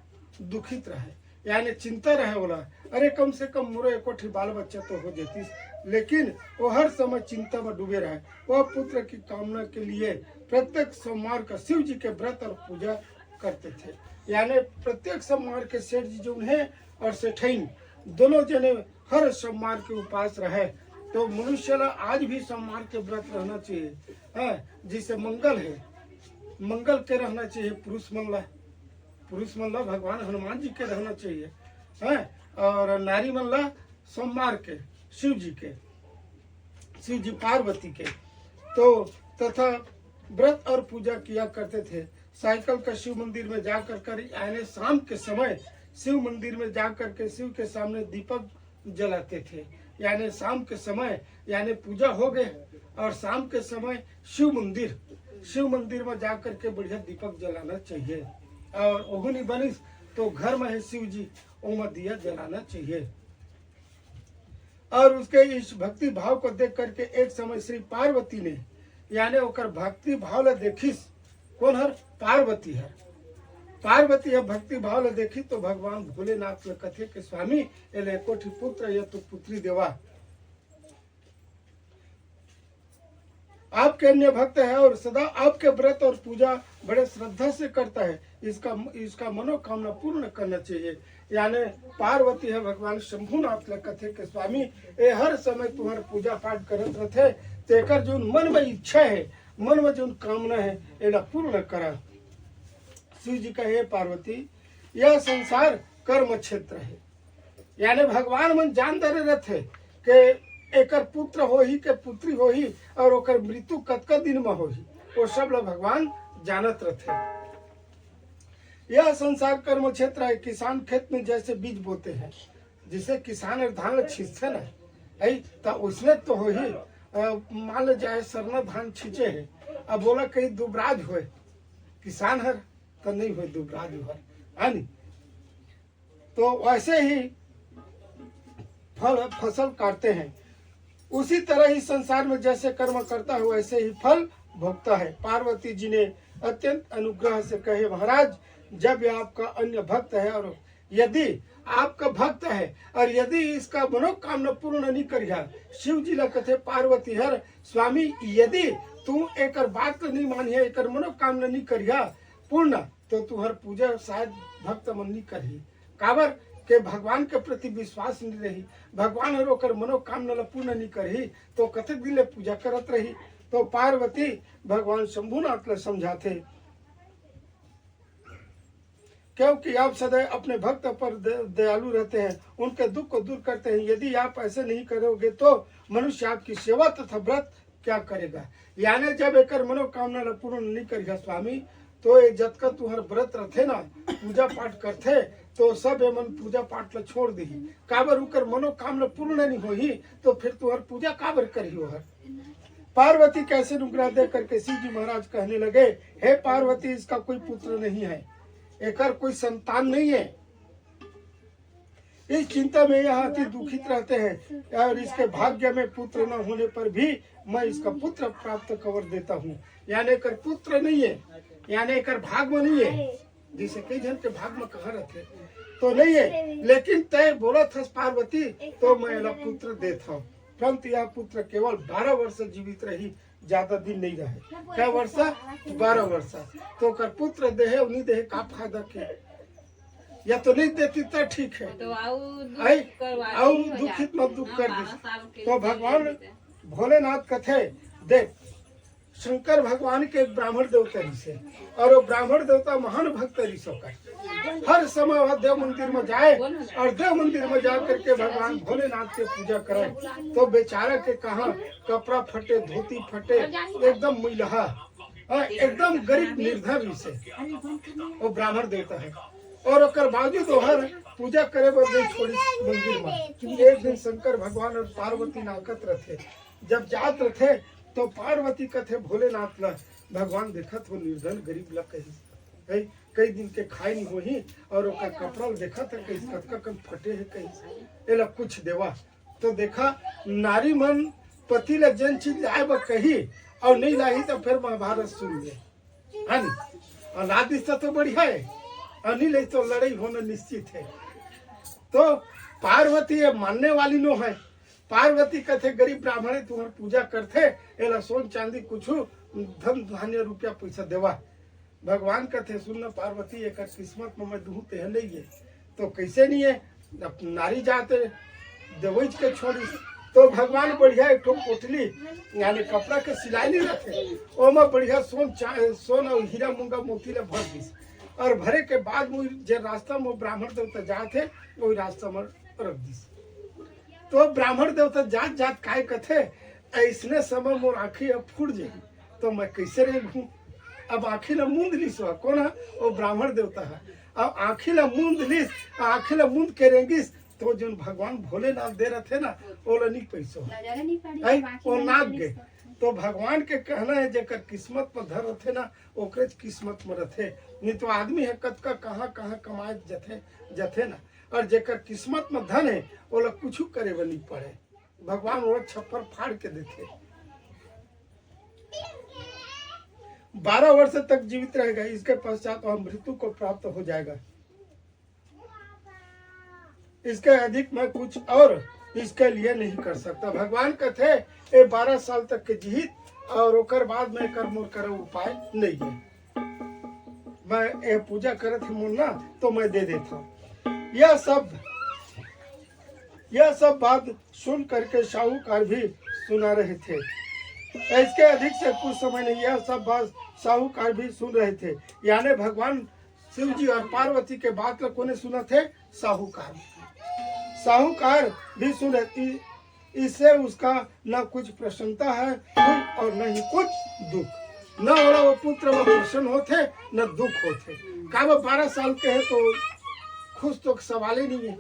[SPEAKER 1] दुखित रहे, यानी चिंता रहे बोला अरे कम से कम मोरो एको ठी बाल बच्चा तो हो जाती, लेकिन वो हर समय चिंता में डूबे रहे। वह पुत्र की कामना के लिए प्रत्येक सोमवार का शिव जी के व्रत और पूजा करते थे। यानी प्रत्येक सोमवार के सेठ जी जो उन्हें और सेठैन दोनों जने हर सोमवार के उपास रहे। तो मनुष्य आज भी सोमवार के व्रत रहना चाहिए, है जिससे मंगल है, मंगल के रहना चाहिए। पुरुष मन ला भगवान हनुमान जी के रहना चाहिए, है और नारी मन ला सोमवार के शिव जी पार्वती के। तो तथा व्रत और पूजा किया करते थे। साइकिल का शिव मंदिर में जाकर कर यानी शाम के समय शिव मंदिर में जाकर के शिव के सामने दीपक जलाते थे। यानी शाम के समय यानी पूजा हो गए और शाम के समय शिव मंदिर में जाकर के बढ़िया दीपक जलाना चाहिए। और ओहू नहीं बनिस तो घर में है शिव जी, ओमा दिया जलाना चाहिए। और उसके इस भक्ति भाव को देख करके एक समय श्री पार्वती ने यानी ओकर भक्ति भाव ला देखिस। कौन हर? पार्वती है भक्ति भाव ला देखी तो भगवान भोलेनाथ ने कथे के स्वामी एले कोठी पुत्र या तो पुत्री देवा। आपके अन्य भक्त है और सदा आपके व्रत और पूजा बड़े श्रद्धा से करता है, इसका मनोकामना पूर्ण करना चाहिए। यानी पार्वती है भगवान शंभुनाथ ले कथे के स्वामी ए हर समय तुम्हार पूजा पाठ करत रहते, तेकर जो मन में इच्छा है, मन में जो कामना है एला पूर्ण करा। शिव जी का हे पार्वती, यह संसार कर्म क्षेत्र है। यानी भगवान मन जानते रहते के एकर पुत्र हो ही के पुत्री हो ही और ओकर मृत्यु कतका दिन में हो ही, वो सब लोग भगवान जानत रहते। यह संसार कर्म क्षेत्र है। किसान खेत में जैसे बीज बोते हैं, जिसे किसान धान छींचते ना है तो उसने तो हो ही मान लो जाए सरना धान छींचे है, अब बोला कहीं दुबराज हो किसान हर तो नहीं हो दुबराज हो है नहीं। तो वैसे ही फसल काटते हैं, उसी तरह ही संसार में जैसे कर्म करता है वैसे ही फल भोगता है। पार्वती जी ने अत्यंत अनुग्रह से कहे महाराज, जब आपका अन्य भक्त है और यदि आपका भक्त है और यदि इसका मनोकामना पूर्ण नहीं करिया, शिव जी ला कथे पार्वती हर स्वामी यदि तू एक बात को नहीं मानिए, एक मनोकामना नहीं करिया पूर्ण, तो तुहर पूजा शायद भक्त मन नहीं करी। काबर के भगवान के प्रति विश्वास नहीं रही, भगवान हर ओकर मनोकामना ला पूर्ण नहीं करी तो कतक दिन ले पूजा करत रही। तो पार्वती भगवान शंभुनाथ ले समझाते, क्योंकि आप सदैव अपने भक्त पर दयालु रहते हैं, उनके दुख को दूर करते हैं। यदि आप ऐसे नहीं करोगे तो मनुष्य आपकी सेवा तथा व्रत क्या करेगा। यानी जब एक मनोकामना पूर्ण नहीं करेगा स्वामी, तो ये जब का तुहर व्रत रथे ना पूजा पाठ करते तो सब मन पूजा पाठ ला छोड़ दी। काबर उकर मनोकामना पूर्ण नहीं होही तो फिर तुहर पूजा काबर करी हो। पार्वती कैसे अनुग्रह दे करके शिव जी महाराज कहने लगे, हे पार्वती, इसका कोई पुत्र नहीं है, एकर कोई संतान नहीं है। इस चिंता में यह अति दुखित रहते हैं और इसके भाग्य में पुत्र न होने पर भी मैं इसका पुत्र प्राप्त कर देता हूँ। यानी एकर पुत्र नहीं है, यानी एकर भाग में नहीं है, जिसे कई जन के भाग में कहा रहते तो नहीं है, लेकिन तय बोला था पार्वती तो मैं एला पुत्र देता हूँ। परंतु यह पुत्र केवल 12 वर्ष जीवित रही, ज्यादा दिन नहीं रहे। क्या वर्ष? 12 वर्ष। तो कर पुत्र देहे उन्हीं देहे का फायदा के, या तो नहीं देती तो ठीक है, आओ दुखित मत दुख कर दी। तो भगवान भोलेनाथ कथे देख, शंकर भगवान के एक ब्राह्मण देवता से, और वो ब्राह्मण देवता महान भक्त ऋषि का हर समय वह देव मंदिर में जाए और देव मंदिर में जा करके भगवान भोलेनाथ की पूजा करे। तो बेचारा के कहा कपड़ा फटे, धोती फटे, एकदम मिलहा, एकदम गरीब निर्धन से वो ब्राह्मण देवता है। और ओकर बावजूद हर पूजा करे बदे छोड़ी मंदिर में। एक दिन शंकर भगवान और पार्वती नाकत रहे, जब जात रहे तो पार्वती कथे भोलेनाथ ला भगवान देखत हो निर्धन गरीब ला कही कई दिन के खाए नहीं होही और ओकर कपड़ा देखा था कई कतका कम फटे है कई एला कुछ देवा तो देखा नारी मन पति ला जन चीज लाए बा कही और नहीं लाई तो फिर महाभारत सुन ले है नी और ला दिस तो बढ़िया है और नहीं ले तो लड़ाई होना निश्चित है। तो पार्वती ये मानने वाली नो है। पार्वती कथे गरीब ब्राह्मण तुम्हार पूजा करते एला सोन चांदी कुछ धन धान्य रुपया पैसा देवा। भगवान कथे सुन पार्वती एक किस्मत में मैं दूं ते नहीं है तो कैसे नहीं है नारी जाते देवज के छोड़ी तो भगवान बढ़िया एक ठो पोटली यानी कपड़ा के सिलाई नहीं रखे ओमा बढ़िया सोन और हीरा मूंगा मोती ले भर दिस और भरे के बाद वो जो रास्ता में ब्राह्मण देवता जाते वही रास्ता में रख दिस। तो ब्राह्मण देवता जात जात काय कथे ऐसने समय मोर आँखी अब फूट जाएगी तो मैं कैसे रहूं। अब आँखी ला मूंद लिस कौन है वो ब्राह्मण देवता है। अब आँखी ला मूंद लिस आँखी ला मूंद के रेंगिस तो जो भगवान भोलेनाथ दे रहे थे ना वो नहीं पैसो वो नाग गए। तो भगवान के कहना है जेकर किस्मत में धर रथे ना ओकरे किस्मत में रथे नहीं तो आदमी है कत का कहाँ कहाँ कमाए जथे ना और जेकर किस्मत में धन है वो लोग कुछ करे नहीं पड़े भगवान वो छप्पर फाड़ के देते। 12 वर्ष तक जीवित रहेगा इसके पश्चात वह मृत्यु को प्राप्त हो जाएगा। इसके अधिक मैं कुछ और इसके लिए नहीं कर सकता। भगवान कहते ये 12 साल तक के जीवित और ओकर बाद में कर मोर करे उपाय नहीं है। मैं ये पूजा करे थे मुन्ना तो मैं दे देता हूँ। यह सब बात सुन करके साहूकार भी सुना रहे थे। इसके अधिक से कुछ समय नहीं यह सब बात साहूकार भी सुन रहे थे यानी भगवान शिव जी और पार्वती के बात कोने सुना थे साहूकार भी सुन रहे। इससे उसका न कुछ प्रसन्नता है और न ही कुछ दुख न हो वो पुत्र में प्रसन्न होते न दुख होते। का वो 12 साल के है तो खुश तो सवाल ही नहीं है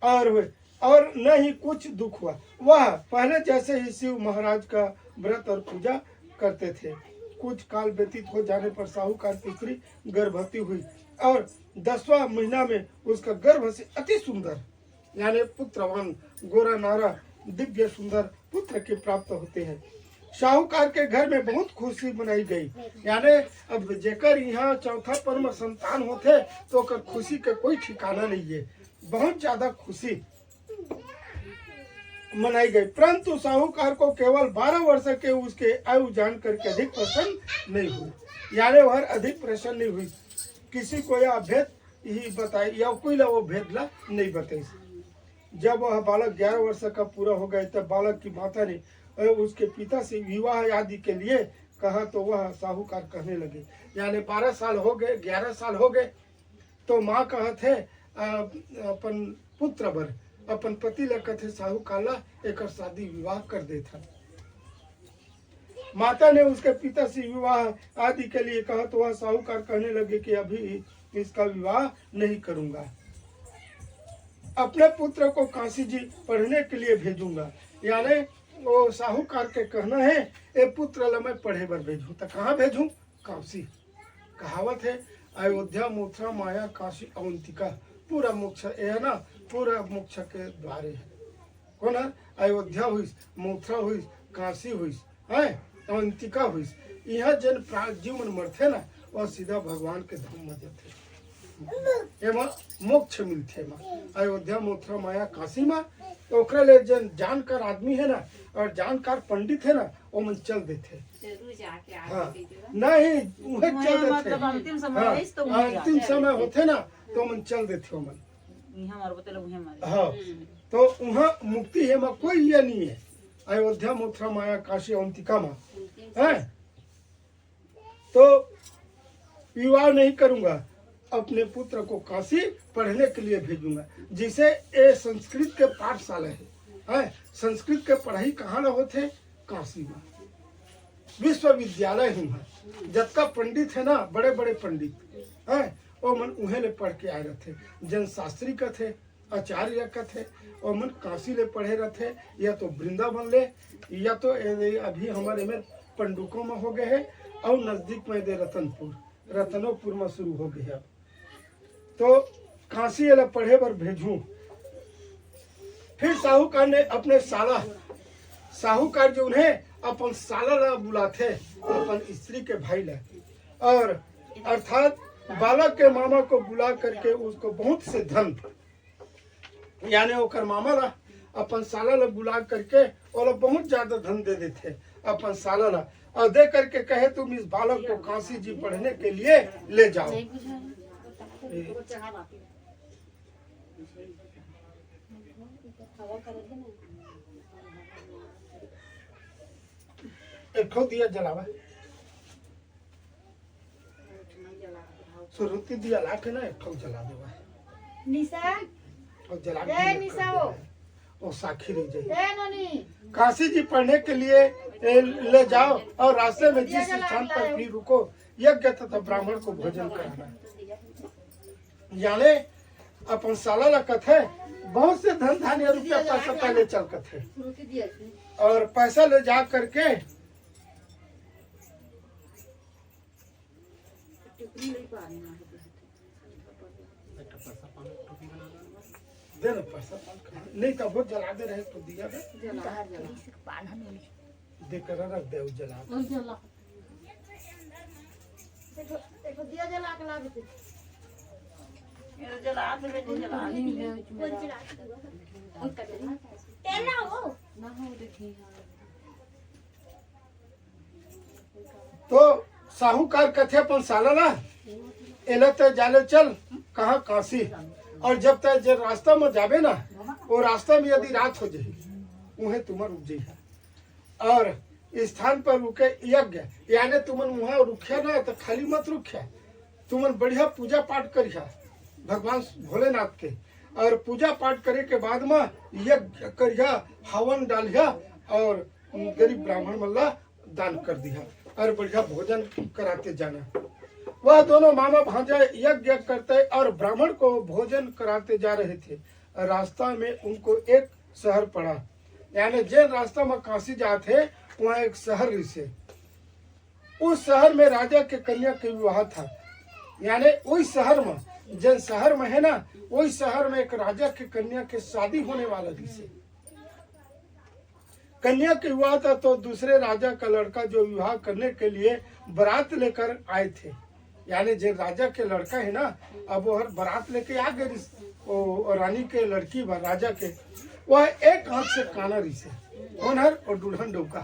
[SPEAKER 1] और न ही कुछ दुख हुआ। वह पहले जैसे ही शिव महाराज का व्रत और पूजा करते थे। कुछ काल व्यतीत हो जाने पर साहूकार की स्त्री गर्भवती हुई और 10वां महीना में उसका गर्भ से अति सुंदर यानी पुत्रवान गोरा नारा दिव्य सुंदर पुत्र के प्राप्त होते हैं। साहूकार के घर में बहुत खुशी मनाई गई यानी अब जेकर यहाँ चौथा परम संतान होते तो कर खुशी का कोई ठिकाना नहीं है। बहुत ज्यादा खुशी मनाई गई परंतु साहूकार को केवल 12 वर्ष के उसके आयु जान करके अधिक प्रसन्न नहीं हुई यानी वह अधिक प्रसन्न नहीं हुई। किसी को यह भेद ही बताई या कोई वो भेद ला नहीं बताई। जब वह बालक 11 वर्ष का पूरा हो गया तब बालक की माता ने उसके पिता से विवाह आदि के लिए कहा तो वह साहूकार कहने लगे यानी 12 साल हो गए 11 साल हो गए तो माँ कहते अपन पुत्र बर अपन पति ले कहते साहूकार ला एक शादी विवाह कर देता। माता ने उसके पिता से विवाह आदि के लिए कहा तो वह साहूकार कहने लगे कि अभी इसका विवाह नहीं करूंगा। अपने पुत्र को काशी जी पढ़ने के लिए भेजूंगा यानी वो साहूकार के कहना है ए पुत्र ला मैं पढ़े बर भेजूं तो कहाँ भेजूं काशी। कहावत है अयोध्या मथुरा माया काशी अवंतिका पूरा मोक्ष है ना पूरा मोक्ष के द्वारे है। कौन है अयोध्या हुई मथुरा हुई काशी हुई है अवंतिका हुई। यहाँ जन जीवन मरते ना वह सीधा भगवान के धाम में जाते एमा मोक्ष मिलते अयोध्या मथुरा माया काशी में तो ओकरा ले जन जानकार आदमी है ना और जानकार पंडित है ना वो मन चल देते। हाँ नहीं वह चल देते
[SPEAKER 3] मतलब अंतिम समय तो
[SPEAKER 1] अंतिम समय होते ना तो मन चल देते मन हाँ तो वहाँ मुक्ति है कोई ये नहीं है। अयोध्या मथुरा माया काशी अवंतिका में है तो विवाह नहीं करूंगा अपने पुत्र को काशी पढ़ने के लिए भेजूंगा। जिसे ये संस्कृत के पाठशाला है संस्कृत के पढ़ाई कहाँ न होते काशी में विश्वविद्यालय ही है। जब का पंडित है ना बड़े बड़े पंडित है वो मन उहे ले पढ़ के आए रहते जनशास्त्री का थे आचार्य का थे और मन काशी ले पढ़े रहते या तो वृंदावन ले या तो अभी हमारे में पंडुकों में हो गए है और नजदीक में दे रतनपुर रतनोपुर में शुरू हो गया। तो काशी वाला पढ़े पर भेजूं। फिर साहूकार ने अपने साहूकार जो उन्हें अपन साला ला बुलाते अपन स्त्री के भाई ला, और अर्थात बालक के मामा को बुला करके उसको बहुत से धन, यानी ओकर मामा ला अपन साला ला बुला करके और बहुत ज्यादा धन दे देते अपन साला ला, और दे करके कहे तुम इस बालक को काशी जी पढ़ने के लिए ले जाओ। एक दिया जलावा, सुरुती दिया ला के ना एक जला देवा
[SPEAKER 3] निशा
[SPEAKER 1] और जला
[SPEAKER 3] ए निशा
[SPEAKER 1] वो साखी रह जाए।
[SPEAKER 3] ए ननी
[SPEAKER 1] काशी जी पढ़ने के लिए ले जाओ, और रास्ते में जिस स्थान पर भी रुको यज्ञ तथा ब्राह्मण को भोजन कराना। यानी अपन साला ला कथे बहुत से धन धान्य रुपया पैसा पहले चल कथे, और पैसा ले जा करके दे ना पैसा नहीं तो बहुत जला दे रहे तो दिया दे कर रख दे जला
[SPEAKER 3] दिया जला के ला दे
[SPEAKER 1] तो साहूकार कथे अपन साला ला एला तो जाले चल कहाँ काशी, और जब तक जब रास्ता में जाबे ना वो रास्ता में यदि रात हो जाए उन्हें तुमर रुक जाए, और स्थान पर रुके यज्ञ, यानी तुमन वहाँ रुकिया ना तो खाली मत रुकिया, तुमन बढ़िया पूजा पाठ करिया भगवान भोलेनाथ के, और पूजा पाठ करे के बाद में यज्ञ करिया, हवन डालिया, और गरीब ब्राह्मण मल्ला दान कर दिया, और बढ़िया भोजन कराते जाना। वह दोनों मामा भांजा यज्ञ करते और ब्राह्मण को भोजन कराते जा रहे थे। रास्ता में उनको एक शहर पड़ा, यानी जिन रास्ता में काशी जाते वहाँ एक शहर से, उस शहर में राजा के कन्या के विवाह था। यानी वही शहर में, जिन शहर में है ना वही शहर में एक राजा के कन्या के शादी होने वाला से कन्या के विवाह था। तो दूसरे राजा का लड़का जो विवाह करने के लिए बारात लेकर आए थे, यानी जो राजा के लड़का है ना अब वो हर बारात लेके आ गए रानी के लड़की राजा के, वह एक हाथ से काना रही से होनहर और दुल्हन डोका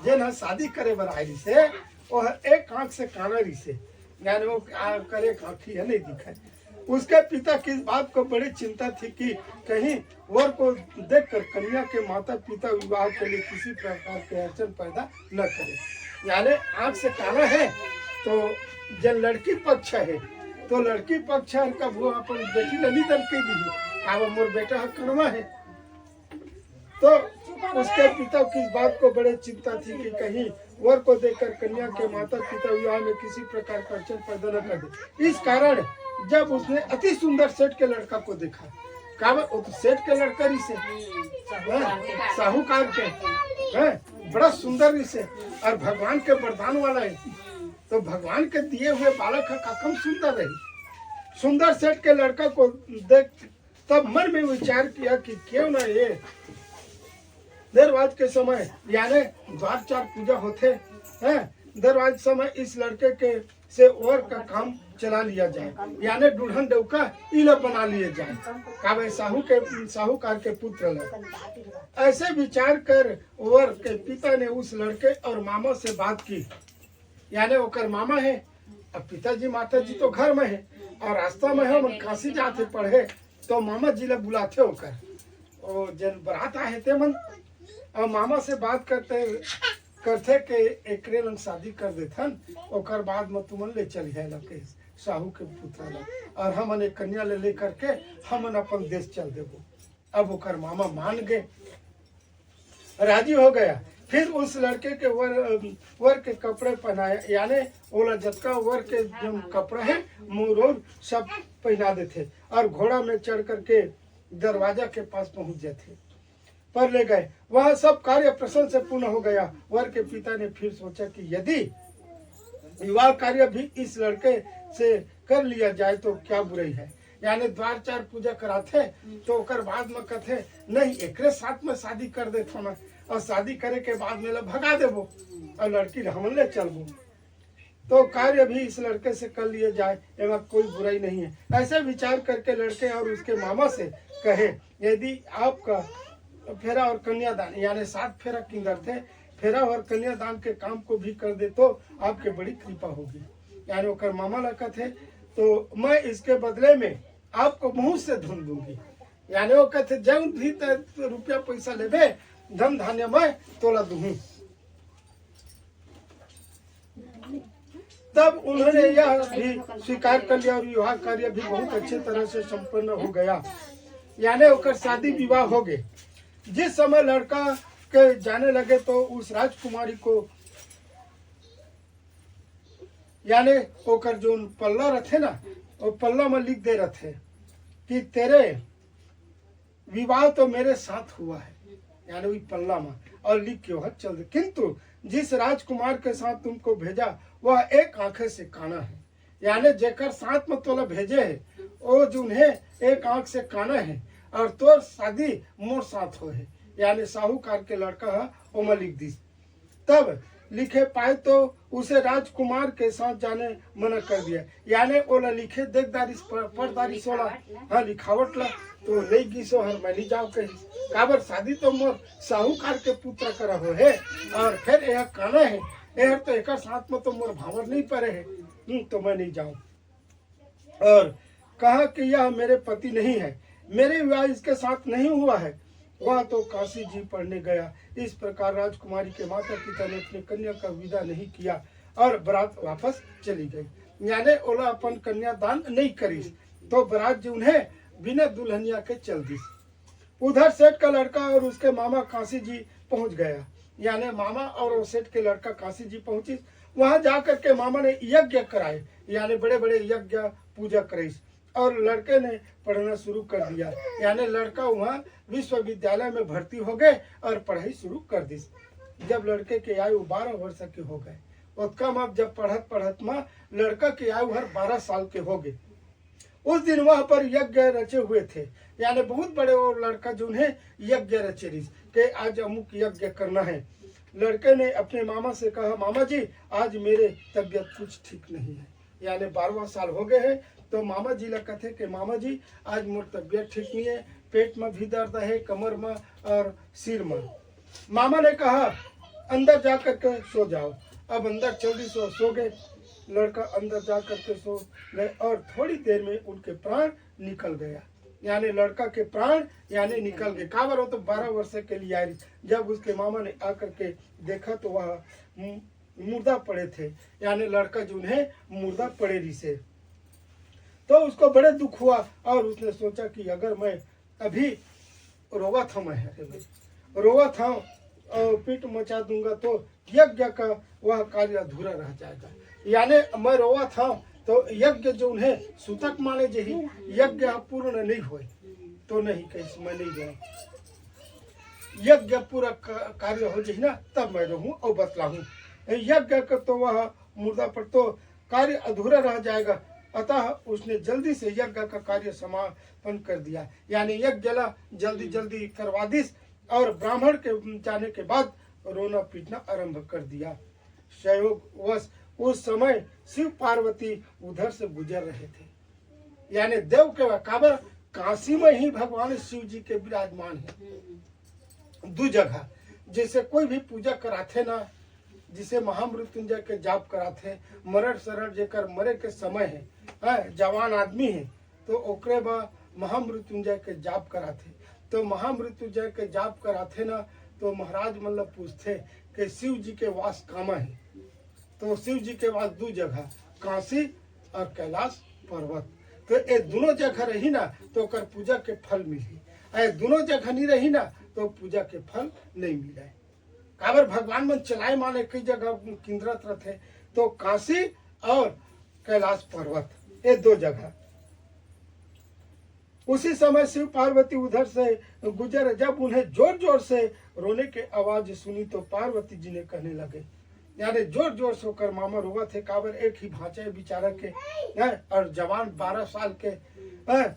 [SPEAKER 1] जे ना शादी करे बराई से वह एक आंख से काना रही से, यानी वो करे आँखी है नहीं दिखाए। उसके पिता की बात को बड़ी चिंता थी कि कहीं वर को देखकर कन्या के माता पिता विवाह के लिए किसी प्रकार के अड़चन पैदा न करे। यानी आंख से काना है तो जब लड़की पक्ष है तो लड़की पक्ष है का वो अपन बेटी नहीं दल के दी अब मोर बेटा कनमा है। तो उसके पिता की इस बात को बड़े चिंता थी कि कहीं वर को देखकर कन्या के माता पिता विवाह में किसी प्रकार का अड़चन पैदा न कर दे। इस कारण जब उसने अति सुंदर सेठ के लड़का को देखा, कहा वो तो सेठ के लड़का ही से साहूकार के है, बड़ा सुंदर से और भगवान के वरदान वाला है, तो भगवान के दिए हुए बालक का कम सुंदर रही। सुंदर सेठ के लड़का को देख तब मन में विचार किया कि क्यों ना ये दरवाज के समय यानी द्वार चार पूजा होते हैं, दरवाज समय इस लड़के के से और का काम चला लिया जाए, यानी दुल्हन डौका इला बना लिए जाए, कावे साहूकार के पुत्र ला। ऐसे विचार कर वर के पिता ने उस लड़के और मामा से बात की, यानी ओकर मामा है अब पिताजी माता जी तो घर में है और रास्ता में है मन काशी जाते पढ़े तो मामा जी ले बुलाते होकर और जन बारात आए थे मन और मामा से बात करते के एकरे लंग शादी कर देथन ओकर बाद में तुमन ले चल जाए लके साहू के पुत्र ला और हमन एक कन्या ले करके हमन अपन देश चल देबो। अब ओकर मामा मान गए, राजी हो गया। फिर उस लड़के के वर के कपड़े पहनाए, यानी ओला जतका वर के जो कपड़ा है मुरोर सब पहना देते और घोड़ा में चढ़ करके दरवाजा के पास पहुंच जाते पर ले गए। वह सब कार्य प्रसन्न से पूर्ण हो गया। वर के पिता ने फिर सोचा कि यदि विवाह कार्य भी इस लड़के से कर लिया जाए तो क्या बुराई है। यानी द्वार चार पूजा कराते तो ओकर बाद में कथे नहीं एकरे साथ में शादी कर दे मैं, और शादी करे के बाद में भगा देबो और लड़की हमन ले चलबो। तो कार्य भी इस लड़के से कर लिया जाए, एवं कोई बुराई नहीं है। ऐसे विचार करके लड़के और उसके मामा से कहे यदि आपका फेरा और कन्यादान यानी 7 फेरा किंदर थे, फेरा और कन्यादान के काम को भी कर दे तो आपके बड़ी कृपा होगी। यानी ओकर मामा लड़का थे तो मैं इसके बदले में आपको मुंह से धुन दूंगी। यानी वो कहते जब भी रुपया पैसा लेबे धन धान्य मैं तोला दूं। तब उन्होंने यह भी स्वीकार कर लिया और विवाह कार्य भी बहुत अच्छे तरह से संपन्न हो गया। यानी ओकर शादी विवाह हो गए। जिस समय लड़का के जाने लगे तो उस राजकुमारी को यानी ओकर जो पल्ला रखे ना वो पल्ला में लिख दे रहे कि तेरे विवाह तो मेरे साथ हुआ है, यानी वही पल्ला में और लिख के वह चल दे। किंतु जिस राजकुमार के साथ तुमको भेजा वह एक आंखें से काना है। यानी जेकर साथ में तोला भेजे है वो जिन्हें एक आंख से काना है और तोर शादी मोर साथ हो है। यानी साहूकार के लड़का है ओमा लिख दी। तब लिखे पाए तो उसे राजकुमार के साथ जाने मना कर दिया। यानी ओला लिखे देखदारी परदारी सोला हाँ लिखावट ला तो नहीं गिसो हर मैं नहीं जाओ कहीं काबर शादी तो मोर साहूकार के पुत्र करा हो है और फिर यह काना है यह तो एक साथ में तो मोर भावर नहीं पड़े है तो मैं नहीं जाऊं। और कहा कि यह मेरे पति नहीं है, मेरे विवाह इसके साथ नहीं हुआ है। वह तो काशी जी पढ़ने गया। इस प्रकार राजकुमारी के माता पिता ने अपनी कन्या का विदा नहीं किया और बारात वापस चली गई। यानी ओला अपन कन्या दान नहीं करी तो बारात जो उन्हें बिना दुल्हनिया के चल दी। उधर सेठ का लड़का और उसके मामा काशी जी पहुंच गया। यानी मामा और सेठ के लड़का काशी जी पहुंची। वहां जाकर के मामा ने यज्ञ कराए, यानी बड़े बड़े यज्ञ पूजा कराई और लड़के ने पढ़ना शुरू कर दिया। यानी लड़का वहाँ विश्वविद्यालय में भर्ती हो गए और पढ़ाई शुरू कर दी। जब लड़के के आयु 12 वर्ष के हो गए उसका माप जब पढ़त पढ़त माँ लड़का के आयु हर 12 साल के हो गए। उस दिन वहाँ पर यज्ञ रचे हुए थे। यानी बहुत बड़े वो लड़का जो है यज्ञ रचे के आज अमुक यज्ञ करना है। लड़के ने अपने मामा से कहा मामा जी आज मेरे तबीयत कुछ ठीक नहीं है। यानी 12वां साल हो गए हैं तो मामा जी लगा थे कि मामा जी आज मोर तबीयत ठीक नहीं है, पेट में भी दर्द है, कमर में और सिर में। मामा ने कहा अंदर जा करके सो जाओ। अब अंदर जल्दी सो गए। लड़का अंदर जा करके सो गए और थोड़ी देर में उनके प्राण निकल गया। यानी लड़का के प्राण यानी निकल गए। काबर हो तो 12 वर्ष के लिए आई। जब उसके मामा ने आकर के देखा तो वह मुर्दा पड़े थे। यानी लड़का जो है मुर्दा पड़े रही से तो उसको बड़े दुख हुआ और उसने सोचा कि अगर मैं अभी रोवा था और पीठ मचा दूंगा तो यज्ञ का वह कार्य अधूरा रह जाएगा। यानी मैं रोवा था तो यज्ञ जो उन्हें सूतक माने जी यज्ञ पूर्ण नहीं हुए तो नहीं कैसे मैं नहीं जाऊँ। यज्ञ पूरा कार्य हो जाए ना तब मैं रहूं और बतलाऊं। यज्ञ का तो वह मुर्दा पर तो कार्य अधूरा रह जाएगा। अतः उसने जल्दी से यज्ञ का कार्य समापन कर दिया। यानी यज्ञ जल्दी जल्दी करवा दी और ब्राह्मण के जाने के बाद रोना पीटना आरंभ कर दिया। संयोग वश उस समय शिव पार्वती उधर से गुजर रहे थे। यानी देव के काबर काशी में ही भगवान शिव जी के विराजमान है। 2 जगह जैसे कोई भी पूजा कराते ना, जिसे महामृत्युंजय के जाप कराते, मरण शरण जेकर मरे के समय है जवान आदमी है तो ओकरे बा महामृत्युंजय के जाप कराते। तो महामृत्युंजय के जाप कराते ना तो महाराज मतलब पूछते कि शिव जी के वास कहाँ है। तो शिव जी के वास 2 जगह काशी और कैलाश पर्वत। तो ये दोनों जगह रही ना तो ओकर पूजा के फल मिली। ये दोनों जगह नहीं रही ना तो पूजा के फल नहीं मिले। काबर भगवान मन चलाए माने कई जगह केंद्रत रहते तो काशी और कैलाश पर्वत ये 2 जगह। उसी समय शिव पार्वती उधर से गुजर। जब उन्हें जोर जोर से रोने की आवाज सुनी तो पार्वती जी ने कहने लगे यानी जोर जोर से होकर मामा रोवा थे। काबर एक ही भांचे बेचारा के है और जवान 12 साल के है,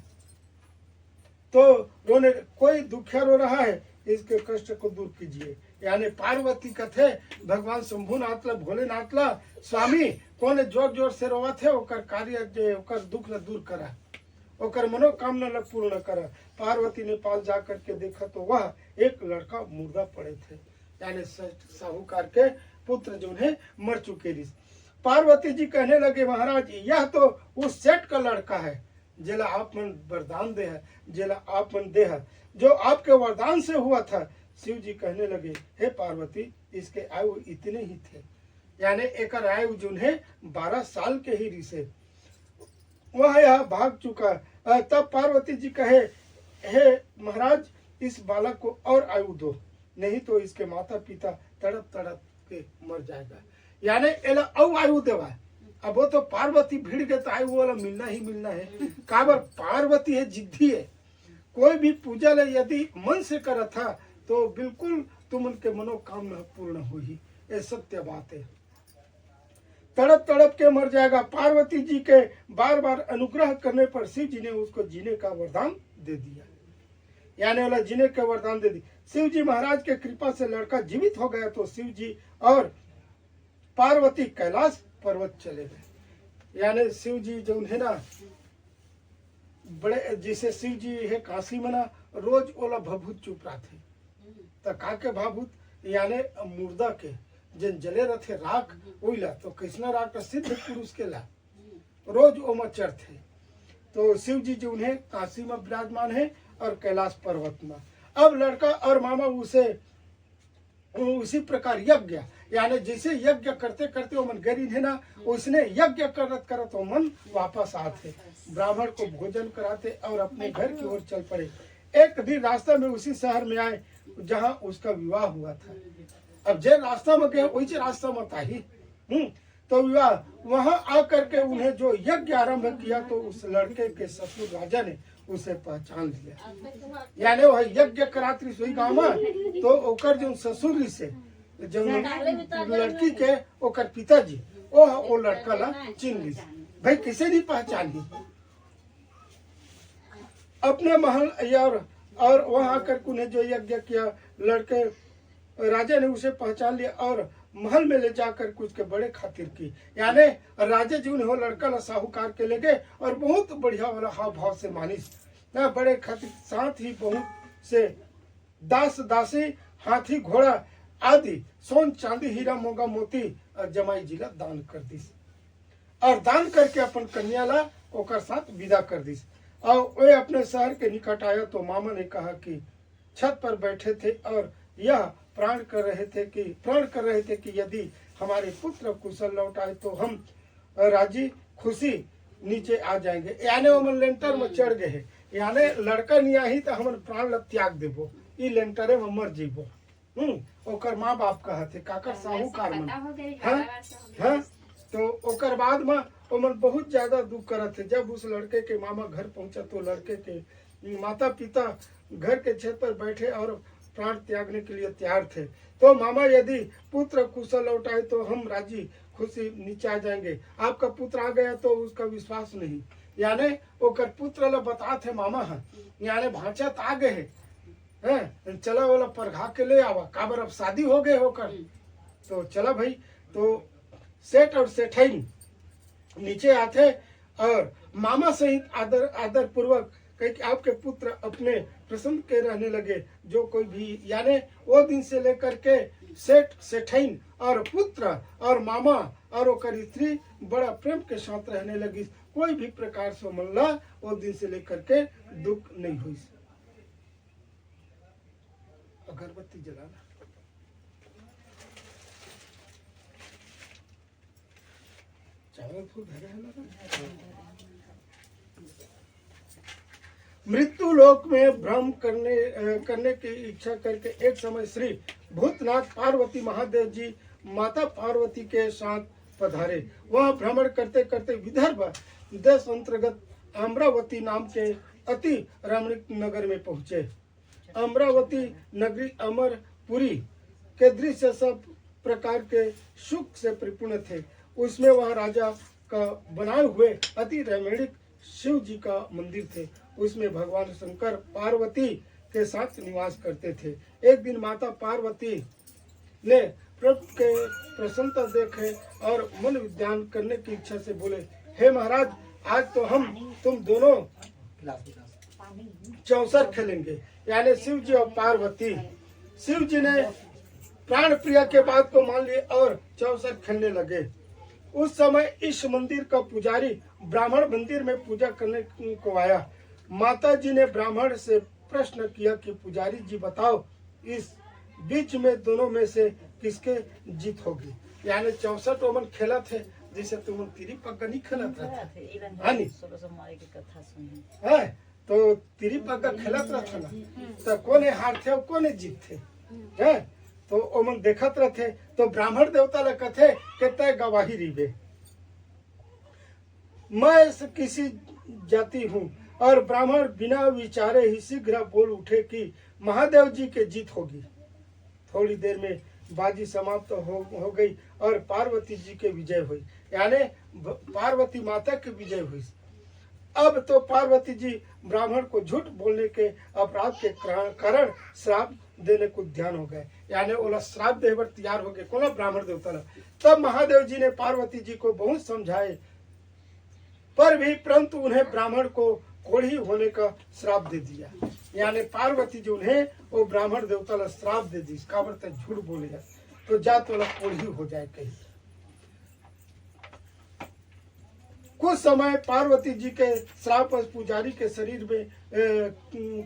[SPEAKER 1] तो रोने कोई दुखिया रो रहा है, इसके कष्ट को दूर कीजिए। यानी पार्वती कथे भगवान शंभुनाथ ला भोलेनाथ ला स्वामी कोने जोर जोर से रोवा थे, ओकर कार्य जे ओकर दुख ला दूर करा, ओकर मनोकामना ला पूर्ण करा। पार्वती ने पास जा करके देखा तो वह एक लड़का मुर्दा पड़े थे, यानी साहूकार के पुत्र जो है मर चुके थे। पार्वती जी कहने लगे महाराज यह तो उस सेठ का लड़का है जेला आप मन वरदान दे है, जेला आप मन दे है, जो आपके वरदान से हुआ था। शिव जी कहने लगे हे पार्वती इसके आयु इतने ही थे, यानी एक आयु जो है 12 साल के ही रिसे, वह यह भाग चुका। तब पार्वती जी कहे हे महाराज इस बालक को और आयु दो, नहीं तो इसके माता पिता तड़प तड़प के मर जाएगा। यानी एला और आयु देवा। अब वो तो पार्वती भिड़ गए तो आयु वाला मिलना ही मिलना है। काबर पार्वती है जिद्दी है, कोई भी पूजा ले यदि मन से करा था तो बिल्कुल तुम उनके मनोकामना पूर्ण हुई, ये सत्य बात है। तड़प तड़प के मर जाएगा। पार्वती जी के बार बार अनुग्रह करने पर शिव जी ने उसको जीने का वरदान दे दिया, यानी वाला जीने का वरदान दे दी। शिव जी महाराज के कृपा से लड़का जीवित हो गया तो शिव जी और पार्वती कैलाश पर्वत चले गए। यानी शिव जी जो है ना बड़े जैसे शिव जी है काशी में ना रोज ओला भभूत चुप रहा थे, तो काके भाभूत यानी मुर्दा के जन जले रथे राख ओइला, तो कृष्ण राख का सिद्ध पुरुष के ला रोज ओमा चढ़ते। तो शिव जी जो उन्हें काशी में विराजमान है और कैलाश पर्वत में। अब लड़का और मामा उसी प्रकार यज्ञ, यानी जैसे यज्ञ करते करते वो मन गरीन है ना, उसने यज्ञ करत करत वो मन वापस आते, ब्राह्मण को भोजन कराते और अपने घर की ओर चल पड़े। एक दिन रास्ता में उसी शहर में आए जहाँ उसका विवाह हुआ था। अब जे रास्ता में गए वही रास्ता में था ही, तो विवाह वहां आकर के उन्हें जो यज्ञ आरंभ किया तो उस लड़के के ससुर राजा ने उसे पहचान लिया। यानी वह यज्ञ करात्री सोई गाँव में, तो ओकर जो ससुर से जो लड़की के ओकर पिताजी वो लड़का ला चिन्ह ली। भाई किसे नहीं पहचानी, अपने महल और वहां आकर उन्हें जो यज्ञ किया लड़के राजा ने उसे पहचान लिया और महल में ले जाकर कुछ के बड़े खातिर की। यानी राजा जी ने वो लड़का ला साहूकार के ले गए और बहुत बढ़िया वाला हाव भाव से मानिस ना बड़े खातिर, साथ ही बहुत से दास दासी हाथी घोड़ा आदि सोन चांदी हीरा मोगा मोती और जमाई जिला दान कर दिस और दान करके अपन कन्या ला ओकर साथ विदा कर दिस। और वे अपने शहर के निकट आया तो मामा ने कहा कि छत पर बैठे थे और यह प्रण कर रहे थे कि यदि हमारे पुत्र कुशल लौट आए तो हम राजी खुशी नीचे आ जाएंगे। यानी वो लेंटर में चढ़ गए, यानी लड़का नहीं आई तो हम प्राण त्याग देबो, ई लेंटरे में मर जीबो। ओकर माँ बाप कहते काकर साहूकार मन हाँ, तो ओकर बाद में ओमन बहुत ज्यादा दुख करत थे। जब उस लड़के के मामा घर पहुंचा तो लड़के के माता पिता घर के छत पर बैठे और प्राण त्यागने के लिए तैयार थे। तो मामा यदि पुत्र कुशल लौट आए तो हम राजी खुशी नीचे आ जाएंगे, आपका पुत्र आ गया तो उसका विश्वास नहीं। यानी ओकर पुत्र ला बता थे मामा है, यानी भांचा आ गए हैं, चला वाला परघा के ले आवा, काबर अब शादी हो गए होकर, तो चला भाई। तो सेठ और सेठाइन नीचे आते और मामा सहित आदर पूर्वक कहे कि आपके पुत्र अपने प्रसन्न के रहने लगे। जो कोई भी यानी वो दिन से लेकर के सेठ सेठाइन और पुत्र और मामा और ओकर स्त्री बड़ा प्रेम के साथ रहने लगी। कोई भी प्रकार से मल्ला वो दिन से लेकर के दुख नहीं हुई। अगरबत्ती जलाना। चावल फूल धरे है लगा। मृत्यु लोक में भ्रम करने की इच्छा करके एक समय श्री भूतनाथ पार्वती महादेव जी माता पार्वती के साथ पधारे। वह भ्रमण करते करते विदर्भ देश अंतर्गत अमरावती नाम के अति रमणीक नगर में पहुंचे। अमरावती नगरी अमरपुरी के दृश्य सब प्रकार के सुख से परिपूर्ण थे। उसमें वह राजा का बनाए हुए अति रमणीक शिव जी का मंदिर थे। उसमें भगवान शंकर पार्वती के साथ निवास करते थे। एक दिन माता पार्वती ने प्रभु के प्रसन्नता देखे और मन विद्यान करने की इच्छा से बोले, हे महाराज, आज तो हम तुम दोनों चौसर खेलेंगे, यानी शिव जी और पार्वती। शिव जी ने प्राण प्रिया के बात को मान लिया और चौसर खेलने लगे। उस समय इस मंदिर का पुजारी ब्राह्मण मंदिर में पूजा करने को आया। माता जी ने ब्राह्मण से प्रश्न किया कि पुजारी जी बताओ, इस बीच में दोनों में से किसके जीत होगी। यानी 64 ओमन खेला थे, जिसे तुम तिरी पक्का नहीं खेला था, है तो तिरी पक्का खेला था ना, तो कोने हार थे और कोने जीत थे, है तो ओमन देखत रहे। तो ब्राह्मण देवता ले कथे के तय गवाही रिबे, मैं किसी जाति हूँ। और ब्राह्मण बिना विचारे ही शीघ्र बोल उठे कि महादेव जी के जीत होगी। थोड़ी देर में बाजी समाप्त हो गई और पार्वती जी के विजय हुई, यानी पार्वती माता की विजय हुई। अब तो पार्वती जी ब्राह्मण को झूठ बोलने के अपराध के कारण श्राप देने को ध्यान हो गए, यानी ओला श्राप दे पर तैयार हो गए कोना ब्राह्मण देवता ला। तब महादेव जी ने पार्वती जी को बहुत समझाए, पर भी परंतु उन्हें ब्राह्मण को कोढ़ी होने का श्राप दे दिया। यानी पार्वती जी उन्हें वो ब्राह्मण देवता ला श्राप दे दी, इसका अर्थ झूठ बोलेगा तो जा तो कोढ़ी हो जाए कहीं। कुछ समय पार्वती जी के श्राप पुजारी के शरीर में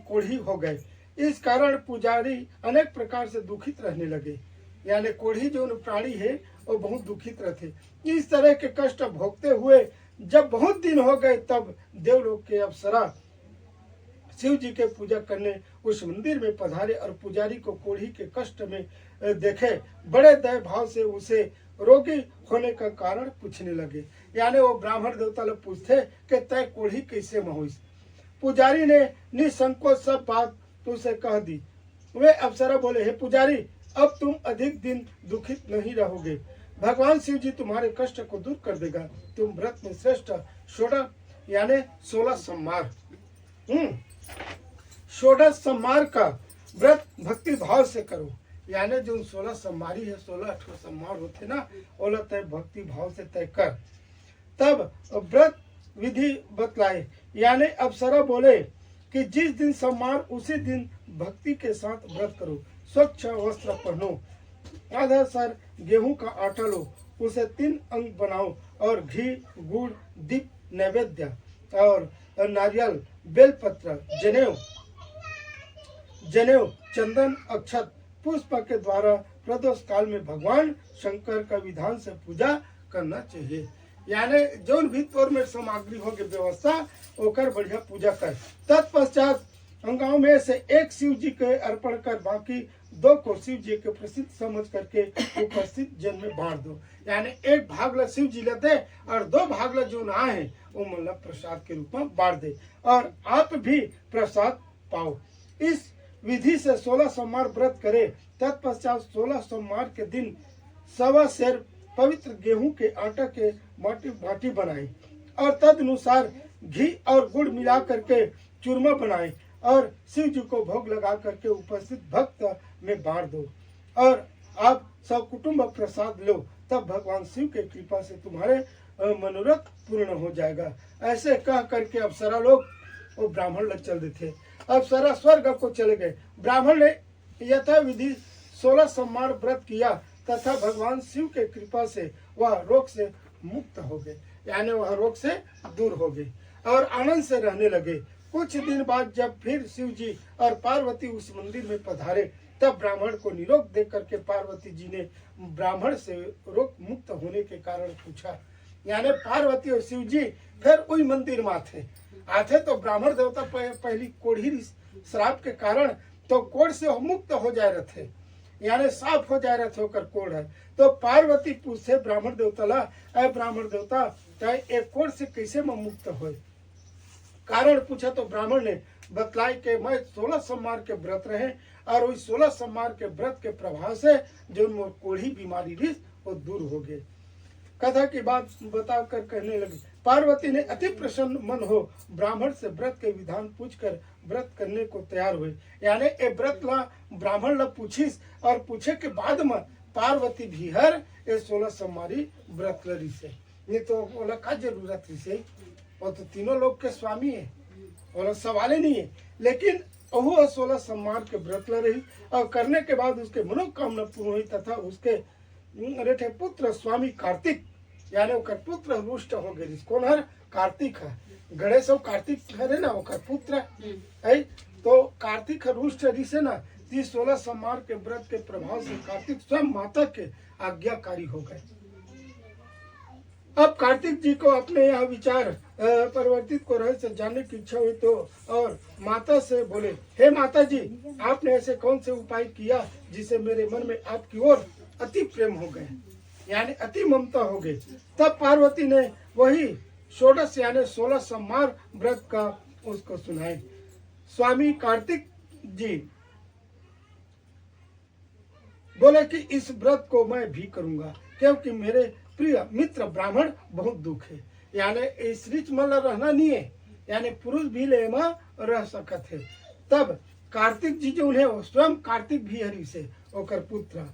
[SPEAKER 1] कोढ़ी हो गए। इस कारण पुजारी अनेक प्रकार से दुखित रहने लगे। यानी कोढ़ी जो प्राणी है वो बहुत दुखित रहते। इस तरह के कष्ट भोगते हुए जब बहुत दिन हो गए, तब देवलोक के अप्सरा शिव जी के पूजा करने उस मंदिर में पधारे और पुजारी को कोढ़ी के कष्ट में देखे बड़े दया भाव से उसे रोगी होने का कारण पूछने लगे। यानी वो ब्राह्मण देवता लोग पूछते कि तय कोढ़ी कैसे महुइस। पुजारी ने निसंकोच सब बात उसे कह दी। वे अप्सरा बोले, हे पुजारी, अब तुम अधिक दिन दुखित नहीं रहोगे, भगवान शिव जी तुम्हारे कष्ट को दूर कर देगा। तुम व्रत में श्रेष्ठ 16 सोमवार 16 सोमवार का व्रत भक्ति भाव से करो। यानी जो 16 सोमवारी है, 16 सोमवार होते ना, ओला तय भक्ति भाव से तय कर। तब व्रत विधि बतलाए। यानी अप्सरा बोले कि जिस दिन सोमवार उसी दिन भक्ति के साथ व्रत करो, स्वच्छ वस्त्र पहनो, आधा सर गेहूं का आटा लो, उसे 3 अंग बनाओ और घी, गुड़, दीप, नैवेद्य और नारियल, बेलपत्र, जनेऊ, चंदन, अक्षत, पुष्प के द्वारा प्रदोष काल में भगवान शंकर का विधान से पूजा करना चाहिए। यानी जो भी तौर में सामग्री हो के व्यवस्था ओकर बढ़िया पूजा कर। तत्पश्चात गाँव में से एक शिव जी के अर्पण कर, बाकी 2 को शिव जी के प्रसिद्ध समझ करके उपस्थित जन में बांट दो। यानी एक भाग ला शिव जी लेते और 2 भाग ला जो ना है वो मतलब प्रसाद के रूप में बांट दे और आप भी प्रसाद पाओ। इस विधि से 16 सोमवार व्रत करे। तत्पश्चात 16 सोमवार के दिन 1.25 सेर पवित्र गेहूं के आटा के बाटी बनाए और तदनुसार घी और गुड़ मिला करके चूरमा बनाए और शिव जी को भोग लगा करके उपस्थित भक्त में बांट दो और आप सब कुटुंब प्रसाद लो। तब भगवान शिव के कृपा से तुम्हारे मनोरथ पूर्ण हो जाएगा। ऐसे कह करके अप्सरा लोग वो ब्राह्मण लोग चल देते। अप्सरा स्वर्ग को चले गए। ब्राह्मण ने यथा विधि 16 सोमवार व्रत किया तथा भगवान शिव के कृपा से वह रोग से मुक्त हो गए, यानी वह रोग से दूर हो गए और आनंद से रहने लगे। कुछ दिन बाद जब फिर शिव जी और पार्वती उस मंदिर में पधारे, तब ब्राह्मण को निरोग देख करके पार्वती जी ने ब्राह्मण से रोग मुक्त होने के कारण पूछा। यानी पार्वती और शिव जी फिर वही मंदिर में आते तो ब्राह्मण देवता पहली कोढ़ी श्राप के कारण तो कोढ़ से मुक्त हो जाए रहे थे, यानी साफ हो जाए रहे थे होकर कोढ़ है। तो पार्वती पूछे ब्राह्मण देवता ला, अरे ब्राह्मण देवता एक कोढ़ से कैसे मैं मुक्त हो? कारण पूछा तो ब्राह्मण ने बतलाई के मैं 16 सोमवार के व्रत रहे और उस 16 सोमवार के व्रत के प्रभाव से जो मोर कोढ़ी बीमारी थी वो दूर हो गई। कथा की बात बताकर कहने लगी, पार्वती ने अति प्रसन्न मन हो ब्राह्मण से व्रत के विधान पूछकर व्रत करने को तैयार हुए। यानी ए व्रत ला ब्राह्मण ला पूछिस और पूछे के बाद में पार्वती भी हर ए 16 सोमवारी व्रत लरी से, नहीं तो बोला का जरूरत से, वो तो तीनों लोग के स्वामी है, बोला सवाल ही नहीं है। लेकिन वह 16 सोमवार के व्रत ल रही और करने के बाद उसके मनोकामना पूर्ण हुई तथा उसके रेठे पुत्र स्वामी कार्तिक यानी ओकर पुत्र रुष्ट हो गए। कौन हर कार्तिक है, गणेश और कार्तिक है ना ओकर पुत्र है। तो कार्तिक रुष्ट से ना 16 सोमवार के व्रत के प्रभाव से कार्तिक स्वयं माता के आज्ञाकारी हो गए। अब कार्तिक जी को अपने यहाँ विचार परिवर्तित को रहस्य जानने की इच्छा हुई तो और माता से बोले, हे माता जी, आपने ऐसे कौन से उपाय किया जिसे मेरे मन में आपकी ओर अति प्रेम हो गए, यानी अति ममता हो गई। तब पार्वती ने वही षोडश यानी 16 सोमवार व्रत का उसको सुनाए। स्वामी कार्तिक जी बोले कि इस व्रत को मैं भी करूंगा क्योंकि मेरे प्रिय मित्र ब्राह्मण बहुत दुख है, यानी इस रिच मल रहना नहीं है, यानी पुरुष भी ले रह सकत है। तब कार्तिक जी जो उन्हें स्वयं कार्तिक भी हरि से होकर पुत्र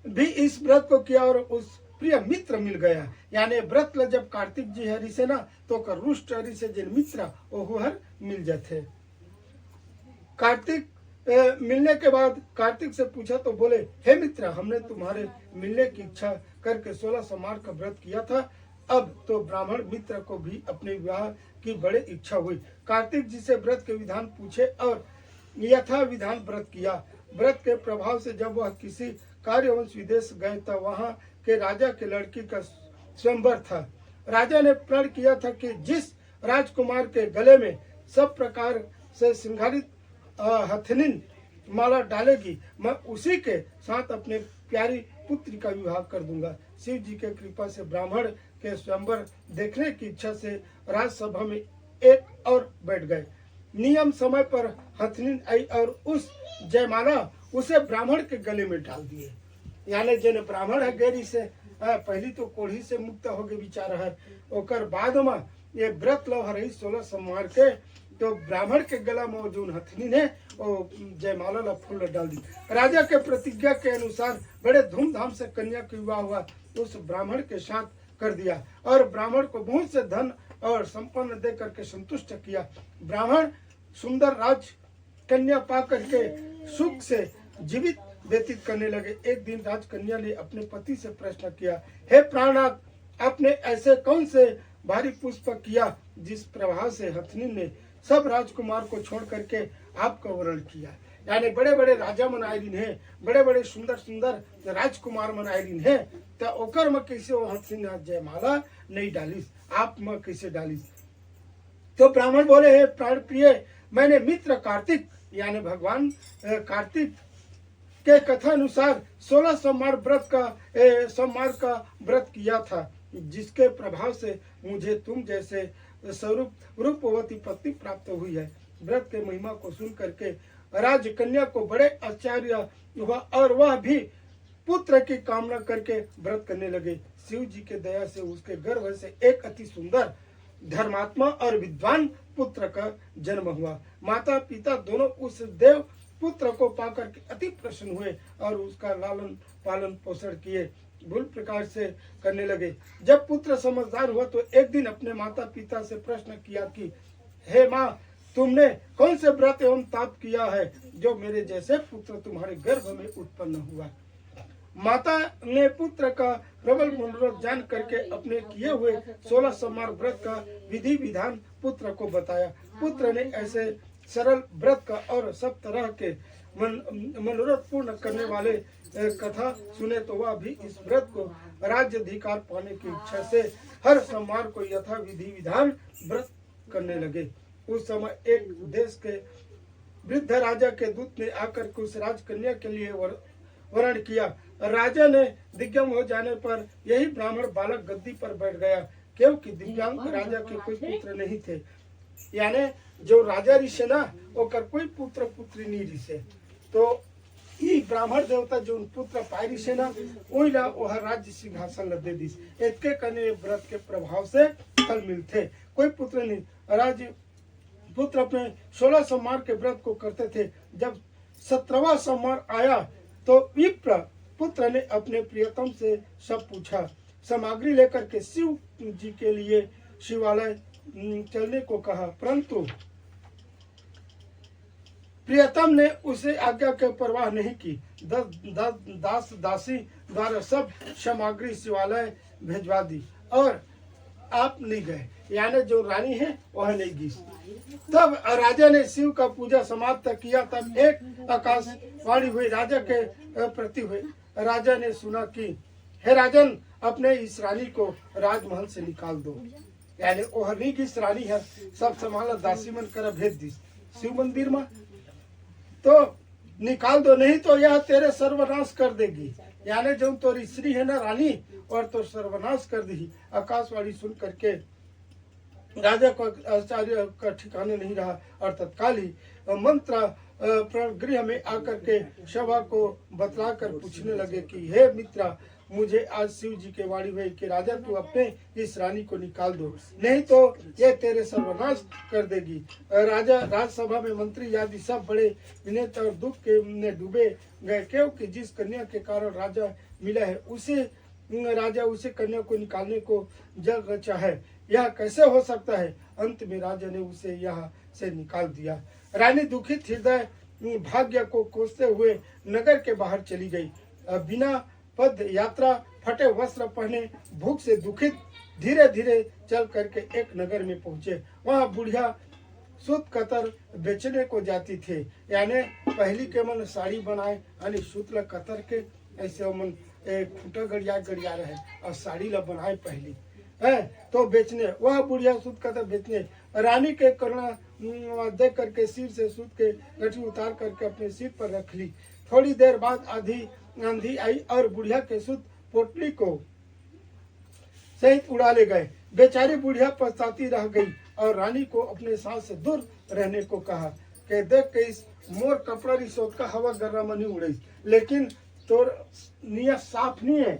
[SPEAKER 1] भी इस व्रत को किया और उस प्रिय मित्र मिल गया। यानी व्रत ल जब कार्तिक जी हरि से ना तो कर रुष्ट हरि से जिन मित्र वो हर मिल जाते। कार्तिक मिलने के बाद कार्तिक से पूछा तो बोले, हे मित्र, हमने तुम्हारे मिलने की इच्छा करके 16 सोमवार का व्रत किया था। अब तो ब्राह्मण मित्र को भी अपने विवाह की बड़ी इच्छा हुई। कार्तिक जी से व्रत के विधान पूछे और यथा विधान व्रत किया। व्रत के प्रभाव से जब वह किसी कार्यवश विदेश गए तो वहां के राजा के लड़की का स्वयंवर था। राजा ने प्रण किया था कि जिस राजकुमार के गले में सब प्रकार से श्रृंगारित हथनिन माला डालेगी, मैं उसी के साथ अपने प्यारी पुत्री का विवाह कर दूंगा। शिव जी के कृपा से ब्राह्मण के स्वयंवर देखने की इच्छा से राजसभा में एक और बैठ गए। नियम समय पर हथनिन आई और उस जयमाला उसे ब्राह्मण के गले में डाल दिए। यानी जन ब्राह्मण है गैरी से पहली तो कोढ़ी से मुक्त हो गए विचार हर, ओकर बाद में ये व्रत लो हर 16 सोमवार के तो ब्राह्मण के गला में जो हथनी ने वो जयमाला ला फूल डाल दी। राजा के प्रतिज्ञा के अनुसार बड़े धूमधाम से कन्या का विवाह हुआ, उस ब्राह्मण के साथ कर दिया और ब्राह्मण को बहुत से धन और संपन्न दे करके संतुष्ट किया। ब्राह्मण सुंदर राज कन्या पा करके सुख से जीवित व्यतीत करने लगे। एक दिन राजकन्या ने अपने पति से प्रश्न किया, हे प्राणनाथ, आपने ऐसे कौन से भारी पुष्प किया जिस प्रभाव से हथनी ने सब राजकुमार को छोड़ करके आपका वर्ण किया। यानी बड़े बड़े राजा मन आयलिन है, बड़े बड़े सुंदर सुंदर राजकुमार मन आयलिन है, तो ओकर में कैसे वो हथनी ने जयमाला नहीं डालिस, आप में कैसे डालिस। तो ब्राह्मण बोले, हे प्राण प्रिय, मैंने मित्र कार्तिक यानी भगवान कार्तिक के कथा अनुसार 16 सोमवार का व्रत किया था, जिसके प्रभाव से मुझे तुम जैसे स्वरूप रूपवती पत्नी प्राप्त हुई है। व्रत के महिमा को सुन करके राजकन्या को बड़े आश्चर्य हुआ और वह भी पुत्र की कामना करके व्रत करने लगे। शिव जी के दया से उसके गर्भ से एक अति सुंदर धर्मात्मा और विद्वान पुत्र का जन्म हुआ। माता पिता दोनों उस देव पुत्र को पाकर के अति प्रसन्न हुए और उसका लालन पालन पोषण किए, भूल प्रकार से करने लगे। जब पुत्र समझदार हुआ तो एक दिन अपने माता पिता से प्रश्न किया कि हे माँ, तुमने कौन से व्रत एवं ताप किया है जो मेरे जैसे पुत्र तुम्हारे गर्भ में उत्पन्न हुआ। माता ने पुत्र का प्रबल मनोरथ जान करके अपने किए हुए 16 सोमवार व्रत का विधि विधान पुत्र को बताया। पुत्र ने ऐसे सरल व्रत का और सब तरह के मनोरथ पूर्ण करने वाले कथा सुने तो वह भी इस व्रत को राज्य अधिकार पाने की इच्छा से हर सोमवार को यथा विधि विधान व्रत करने लगे। उस समय एक देश के वृद्ध राजा के दूत ने आकर के उस राजकन्या के लिए वर्ण किया। राजा ने दिव्यांग हो जाने पर यही ब्राह्मण बालक गद्दी पर बैठ गया, क्योंकि दिव्यांग राजा के कोई पुत्र नहीं थे। यानी जो राजा ऋषि ना ओकर कोई पुत्र पुत्री नहीं रिसे, तो ई ब्राह्मण देवता जो पुत्र पाई रिसे ना ओई ला ओह राज्य सिंहासन ला दे दिस। इतके कने व्रत के प्रभाव से फल मिलते। कोई पुत्र नहीं। राज्य पुत्र अपने 16 सोमवार के व्रत को करते थे। जब 17वां सोमवार आया तो विप्र पुत्र ने अपने प्रियतम से सब पूछा। सामग्री लेकर के शिव जी के लिए शिवालय चलने को कहा, परंतु प्रियतम ने उसे आज्ञा के परवाह नहीं की। दास दासी द्वारा सब सामग्री शिवालय भेजवा दी और आप नहीं गए, यानी जो रानी है वह नहीं गई। तब राजा ने शिव का पूजा समाप्त किया। तब एक आकाशवाणी हुई राजा के प्रति हुई। राजा ने सुना कि हे राजन, अपने इस रानी को राजमहल से निकाल दो। यानी वह नहीं की रानी है, सब संभाला दासी मन कर भेज दी शिव मंदिर में, तो निकाल दो, नहीं तो यह तेरे सर्वनाश कर देगी। यानी जो तोरी स्त्री है ना रानी, और तो सर्वनाश कर दी। आकाशवाणी सुन करके राजा को आश्चर्य का ठिकाने नहीं रहा और तत्काल ही मंत्र गृह में आकर के सभा को बतलाकर पूछने लगे कि हे मित्रा, मुझे आज शिव जी के वाणी हुई कि राजा तू अपने इस रानी को निकाल दो, नहीं तो ये तेरे सर्वनाश कर देगी। राजा राजसभा में मंत्री आदि सब बड़े विनय और दुख के में डूबे गए, क्योंकि जिस कन्या के कारण राजा मिला है राजा उसे कन्या को निकालने को जल रचा है। यह कैसे हो सकता है? अंत में राजा ने उसे यहाँ से निकाल दिया। रानी दुखित हृदय भाग्य को कोसते हुए नगर के बाहर चली गई। बिना पद यात्रा, फटे वस्त्र पहने, भूख से दुखित धीरे धीरे चल करके एक नगर में पहुंचे। वहाँ बुढ़िया सूत कतर बेचने को जाती थे। यानी पहली के मन साड़ी बनाए यानी सूत ला कतर के ऐसे मन खूटा गड़िया रहे और साड़ी ला बनाए पहली है तो बेचने। वह बुढ़िया सूत कतर बेचने रानी के करुणा देख करके सिर से सूत के गठी उतार करके अपने सिर पर रख ली। थोड़ी देर बाद आंधी आई और बुढ़िया के सूत पोटली को सहित उड़ा ले गए। बेचारी बुढ़िया पछताती रह गई और रानी को अपने साथ से दूर रहने को कहा कि देख के इस मोर कपड़ा रिसोट का हवा गर्रा नहीं उड़े, लेकिन तोर नियत साफ नहीं है,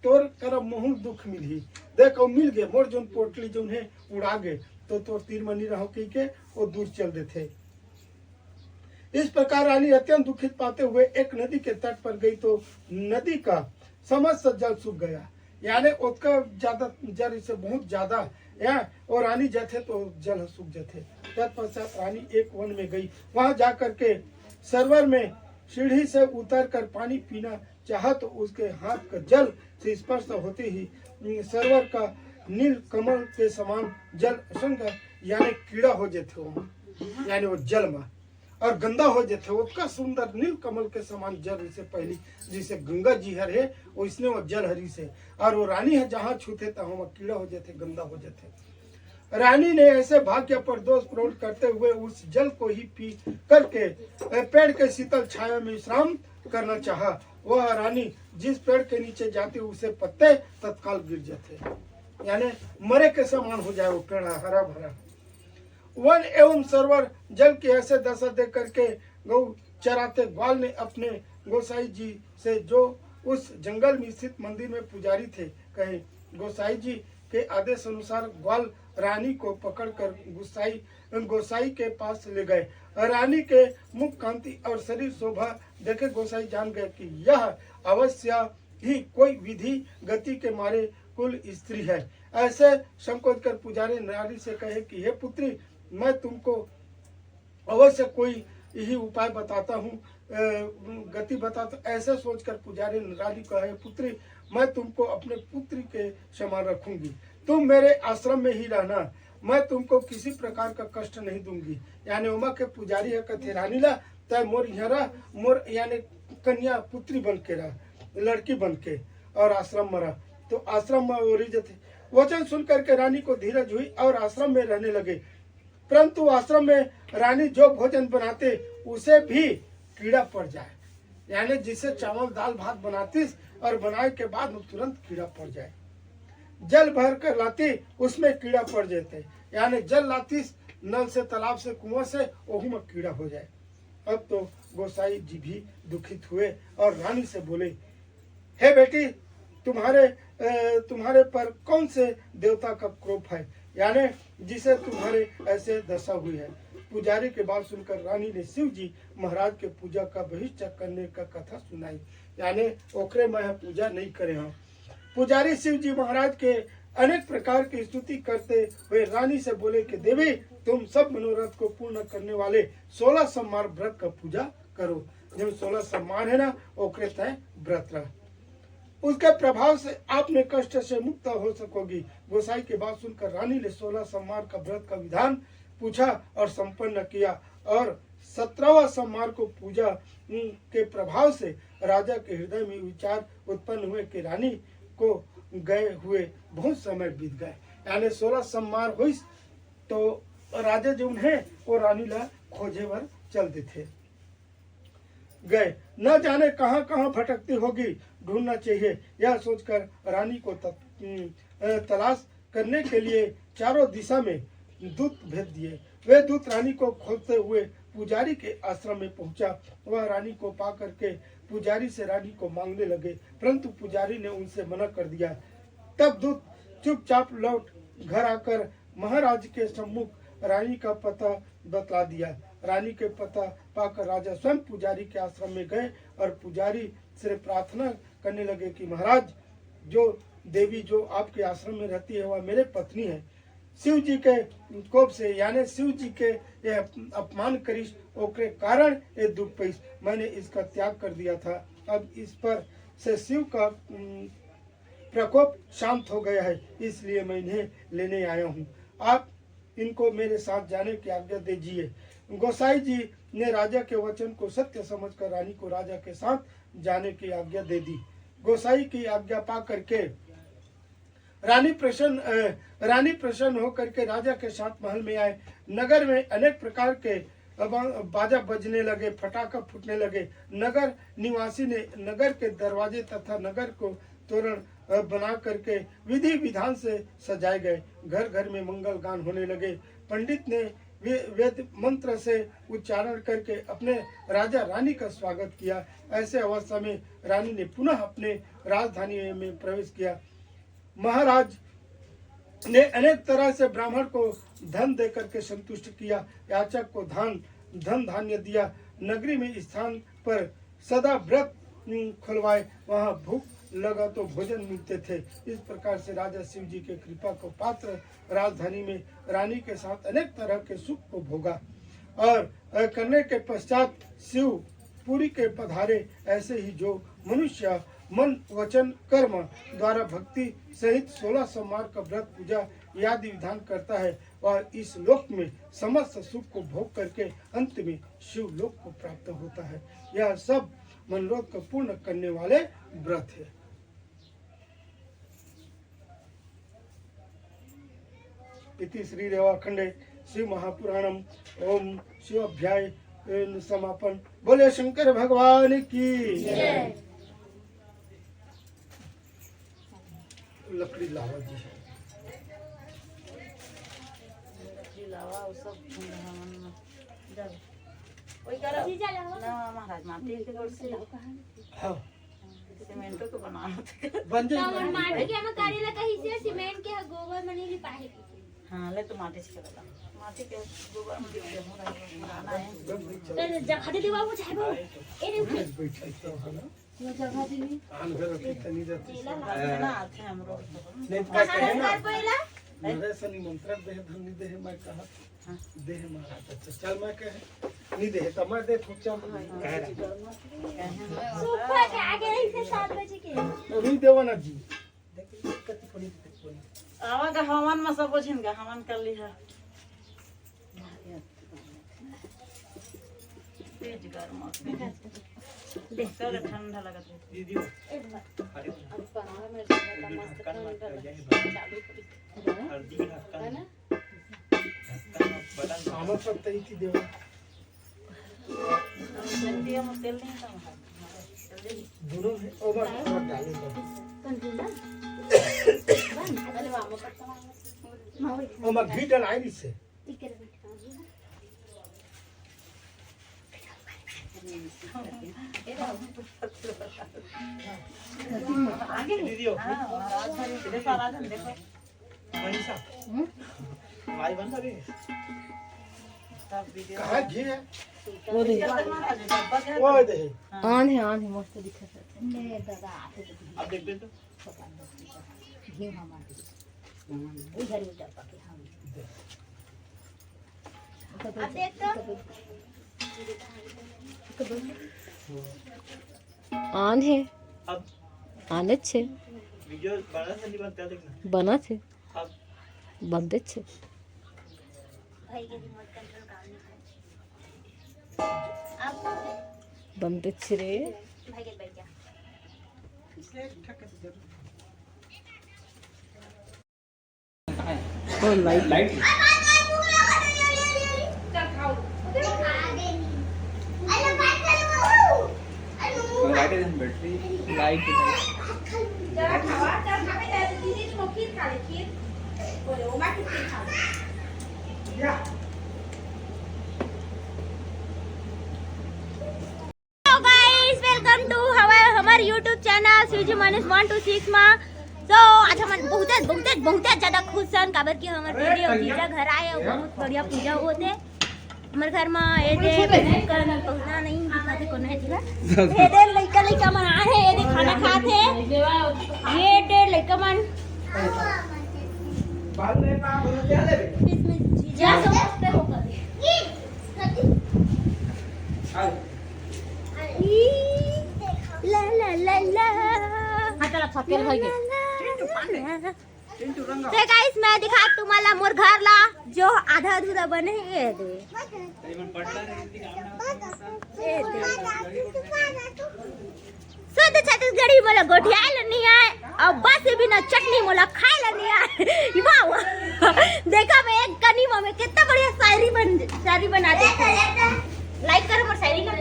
[SPEAKER 1] तोर कर मुँह दुख मिली। देखो मिल गए मोर जो पोटली जो है उड़ा गए, तो तोर तीर मनी रहो के वो दूर चल देते। इस प्रकार रानी अत्यंत दुखित पाते हुए एक नदी के तट पर गई तो नदी का समस्त जल सूख गया। यानी उसका ज्यादा जल इससे बहुत ज्यादा और रानी जाते तो जल सूख जाते। तत्पश्चात रानी एक वन में गई। वहां जाकर के सरोवर में सीढ़ी से उतर कर पानी पीना चाहा तो उसके हाथ का जल से स्पर्श होते ही सरोवर का नील कमल के समान जल असंख्य यानी कीड़ा हो जाते हो, यानी वो जल में और गंदा हो जाते। उसका सुंदर नील कमल के समान जल से पहली जिसे गंगा जी हर है उसने वो जल हरी से, और वो रानी है जहाँ छूते तो हम कीड़ा हो जाते, गंदा हो जाते। रानी ने ऐसे भाग्य पर दोष प्रौढ़ करते हुए उस जल को ही पी करके पेड़ के शीतल छाया में विश्राम करना चाहा। वह रानी जिस पेड़ के नीचे जाती उसे पत्ते तत्काल गिर जाते, यानी मरे के समान हो जाए वो पेड़ हरा भरा। वन एवं सरोवर जल की ऐसे दशा देख करके गौ चराते ग्वाल ने अपने गोसाई जी से जो उस जंगल में स्थित मंदिर में पुजारी थे कहे। गोसाई जी के आदेश अनुसार ग्वाल रानी को पकड़कर गोसाई के पास ले गए। रानी के मुख कांति और शरीर शोभा देखे गोसाई जान गए कि यह अवश्य ही कोई विधि गति के मारे कुल स्त्री है। ऐसे संकोच कर पुजारी नारी से कहे कि हे पुत्री, मैं तुमको अवश्य कोई यही उपाय बताता हूँ, गति बताता। ऐसे सोचकर पुजारी रानी कहे पुत्री, मैं तुमको अपने पुत्री के समान रखूंगी, तुम मेरे आश्रम में ही रहना, मैं तुमको किसी प्रकार का कष्ट नहीं दूंगी। यानी उमा के पुजारी है कथे रानी ला तय मोर यहाँ मोर यानी कन्या पुत्री बन के रहा, लड़की बन के और आश्रम में रहा। तो आश्रम में ओरी जाते। वचन सुन करके रानी को धीरज हुई और आश्रम में रहने लगे। परंतु आश्रम में रानी जो भोजन बनाते उसे भी कीड़ा पड़ जाए, यानी जिसे चावल दाल भात बनातीस और बनाए के बाद तुरंत कीड़ा पड़ जाए। जल भर कर लाती उसमें कीड़ा पड़ जाते, यानी जल लातीस नल से, तालाब से, कुआं से, ओहू में कीड़ा हो जाए। अब तो गोसाई जी भी दुखित हुए और रानी से बोले, हे बेटी, तुम्हारे पर कौन से देवता का क्रोध है, यानी जिसे तुम्हारे ऐसे दशा हुई है। पुजारी के बात सुनकर रानी ने शिव जी महाराज के पूजा का बहिष्कार करने का कथा सुनाई, यानी ओखरे में पूजा नहीं करे हम। पुजारी शिव जी महाराज के अनेक प्रकार की स्तुति करते हुए रानी से बोले कि देवी, तुम सब मनोरथ को पूर्ण करने वाले 16 सोमवार व्रत का पूजा करो। जब 16 सोमवार है ना, ओकरे तय व्रत रह, उसके प्रभाव से आपने कष्ट से मुक्त हो सकोगी। गोसाई की बात सुनकर रानी ने 16 सोमवार का व्रत का विधान पूछा और संपन्न किया, और 17वां सोमवार को पूजा के प्रभाव से राजा के हृदय में विचार उत्पन्न हुए कि रानी को गए हुए बहुत समय बीत गए, यानी 16 सोमवार हुई तो राजा जो है वो रानी ला खोजे वर चलते थे गए, न जाने कहां कहां भटकती होगी, ढूंढना चाहिए। यह सोचकर रानी को तलाश करने के लिए चारों दिशा में दूत भेज दिए। वे दूत रानी को खोजते हुए पुजारी के आश्रम में पहुंचा। वह रानी को पा करके पुजारी से रानी को मांगने लगे, परंतु पुजारी ने उनसे मना कर दिया। तब दूत चुपचाप लौट घर आकर महाराज के सम्मुख रानी का पता बतला दिया। रानी के पता पाकर राजा स्वयं पुजारी के आश्रम में गए और पुजारी से प्रार्थना करने लगे कि महाराज, जो देवी जो आपके आश्रम में रहती है वह मेरे पत्नी है। शिव जी के कोप से, यानी शिव जी के ये अपमान करिश ओकरे कारण ये दुख पैस, मैंने इसका त्याग कर दिया था। अब इस पर से शिव का प्रकोप शांत हो गया है, इसलिए मैं इन्हें लेने आया हूँ। आप इनको मेरे साथ जाने की आज्ञा दीजिए। गोसाई जी ने राजा के वचन को सत्य समझकर रानी को राजा के साथ जाने की आज्ञा दे दी। गोसाई की आज्ञा पा करके रानी प्रसन्न होकर के राजा के साथ महल में आए। नगर में अनेक प्रकार के बाजा बजने लगे, फटाका फूटने लगे। नगर निवासी ने नगर के दरवाजे तथा नगर को तोरण बना करके विधि विधान से सजाए गए। घर घर में मंगल गान होने लगे। पंडित ने वेद मंत्र से उच्चारण करके अपने राजा रानी का स्वागत किया। ऐसे अवस्था में रानी ने पुनः अपने राजधानी में प्रवेश किया। महाराज ने अनेक तरह से ब्राह्मण को धन देकर के संतुष्ट किया। याचक को धन धान्य दिया। नगरी में स्थान पर सदा व्रत खुलवाए। वहाँ भूख लगा तो भोजन मिलते थे। इस प्रकार से राजा शिव जी के कृपा को पात्र राजधानी में रानी के साथ अनेक तरह के सुख को भोगा और करने के पश्चात शिव पुरी के पधारे। ऐसे ही जो मनुष्य मन वचन कर्म द्वारा भक्ति सहित 16 सोमवार का व्रत पूजा आदि विधान करता है, वह इस लोक में समस्त सुख को भोग करके अंत में शिव लोक को प्राप्त होता है। यह सब मनोरथ को पूर्ण करने वाले व्रत है। इति श्री रेवाखंडे शिव महापुराणम ओम शिवाभ्याय समापन। बोले शंकर भगवान की जय। लकड़ी लावा जी
[SPEAKER 3] लावा वो सब जब वही करो ना महाराज माटी के गोड़ से
[SPEAKER 1] हाँ
[SPEAKER 3] सीमेंटो को बनाना
[SPEAKER 1] बन जाए।
[SPEAKER 2] और माटी के हम करेला कहीं से सीमेंट के गोबर मनी ली पाए।
[SPEAKER 3] हाँ ले तो माटी से करेला माटी के गोबर में दे बनाना है।
[SPEAKER 2] तो जगह दे बाबू चाहे बाबू ए रे
[SPEAKER 1] बैठे तो है ना,
[SPEAKER 2] वो जगह दे
[SPEAKER 1] आन घर की तनी रहती
[SPEAKER 3] ना आते हमरो
[SPEAKER 1] नहीं कहते हैं ना,
[SPEAKER 2] कर पहिला
[SPEAKER 1] मेरे से निमंत्रण दे धनी दे मैं कहा दे महाराज। अच्छा चल मैं कहे नहीं दे तो मैं दे खूब चल कह रहा
[SPEAKER 2] सुपर के आगे रही से 7 बजे के
[SPEAKER 1] रुई देवाना जी देखिए कति पड़ी
[SPEAKER 3] आवा का हवन में सब बुझिन का हवन कर ली है तेज गर्म देख कर ठंडा लगत है
[SPEAKER 1] दीदी
[SPEAKER 4] अब बनावे में ज्यादा मस्त ठंडा चालू करी
[SPEAKER 1] हल्दी ढक्कन
[SPEAKER 4] है ना
[SPEAKER 1] बटन आमर पर तई थी देवा
[SPEAKER 3] जल्दी हम तेल नहीं था जल्दी
[SPEAKER 1] दोनों है ओवर डाले दो
[SPEAKER 2] कंट्रोल
[SPEAKER 4] अरे वाह मत
[SPEAKER 2] मावी
[SPEAKER 1] ओमा घी डलाई से
[SPEAKER 2] इकरे बैठा
[SPEAKER 5] दीदी हो
[SPEAKER 3] देखो राजन देखो
[SPEAKER 5] मनीषा हमारी बन रही है
[SPEAKER 3] सब वीडियो
[SPEAKER 1] कहाँ घी है
[SPEAKER 3] वो दे डब्बा क्या
[SPEAKER 1] वो दे
[SPEAKER 4] ऑन है मस्त दिखत है
[SPEAKER 5] आप देख ले तो
[SPEAKER 2] अब देख तो
[SPEAKER 4] ऑन है
[SPEAKER 5] अब
[SPEAKER 4] आने छे
[SPEAKER 5] वीडियो बना से नहीं बनता देखना
[SPEAKER 4] बना छे
[SPEAKER 5] अब
[SPEAKER 4] बंदे छे
[SPEAKER 2] भाई के रिमोट कंट्रोल काम नहीं अब
[SPEAKER 4] बंदे छे रे
[SPEAKER 2] भाई के बैठ जा
[SPEAKER 4] और light
[SPEAKER 5] light light battery light
[SPEAKER 2] welcome to हमार यूट्यूब चैनल सीजी माइनस 126 में तो आज हम बहुत ज्यादा खुश सन काबर कि हमर वीडियो जीजा घर आए और बहुत बढ़िया पूजा होते हमर घर में ए दे कन पहुंचना नहीं दिखाते कोन है जीवा ए दे लइका मन आए है ए दे खाना खाते ये दे लइका मन
[SPEAKER 1] बाल नहीं ना बोलो क्या ले
[SPEAKER 2] इसमें जीजा समझते हो कभी ला ला ला ला
[SPEAKER 4] हां चला फकेल होई गे
[SPEAKER 2] ते गाइस मैं दिखा तुम्हाला मोर घर ला जो आधा अधूरा बने है ये दे शुद्ध छत्तीसगढ़ी मोला गोठियाल नहीं आए और बस भी ना चटनी मोला खाए नहीं आए वाह वाह देखा मैं एक कनी में कितना बढ़िया शायरी बना देती लाइक करो मोर शायरी का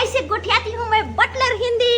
[SPEAKER 2] ऐसे गोठियाती हूँ मैं बटलर हिंदी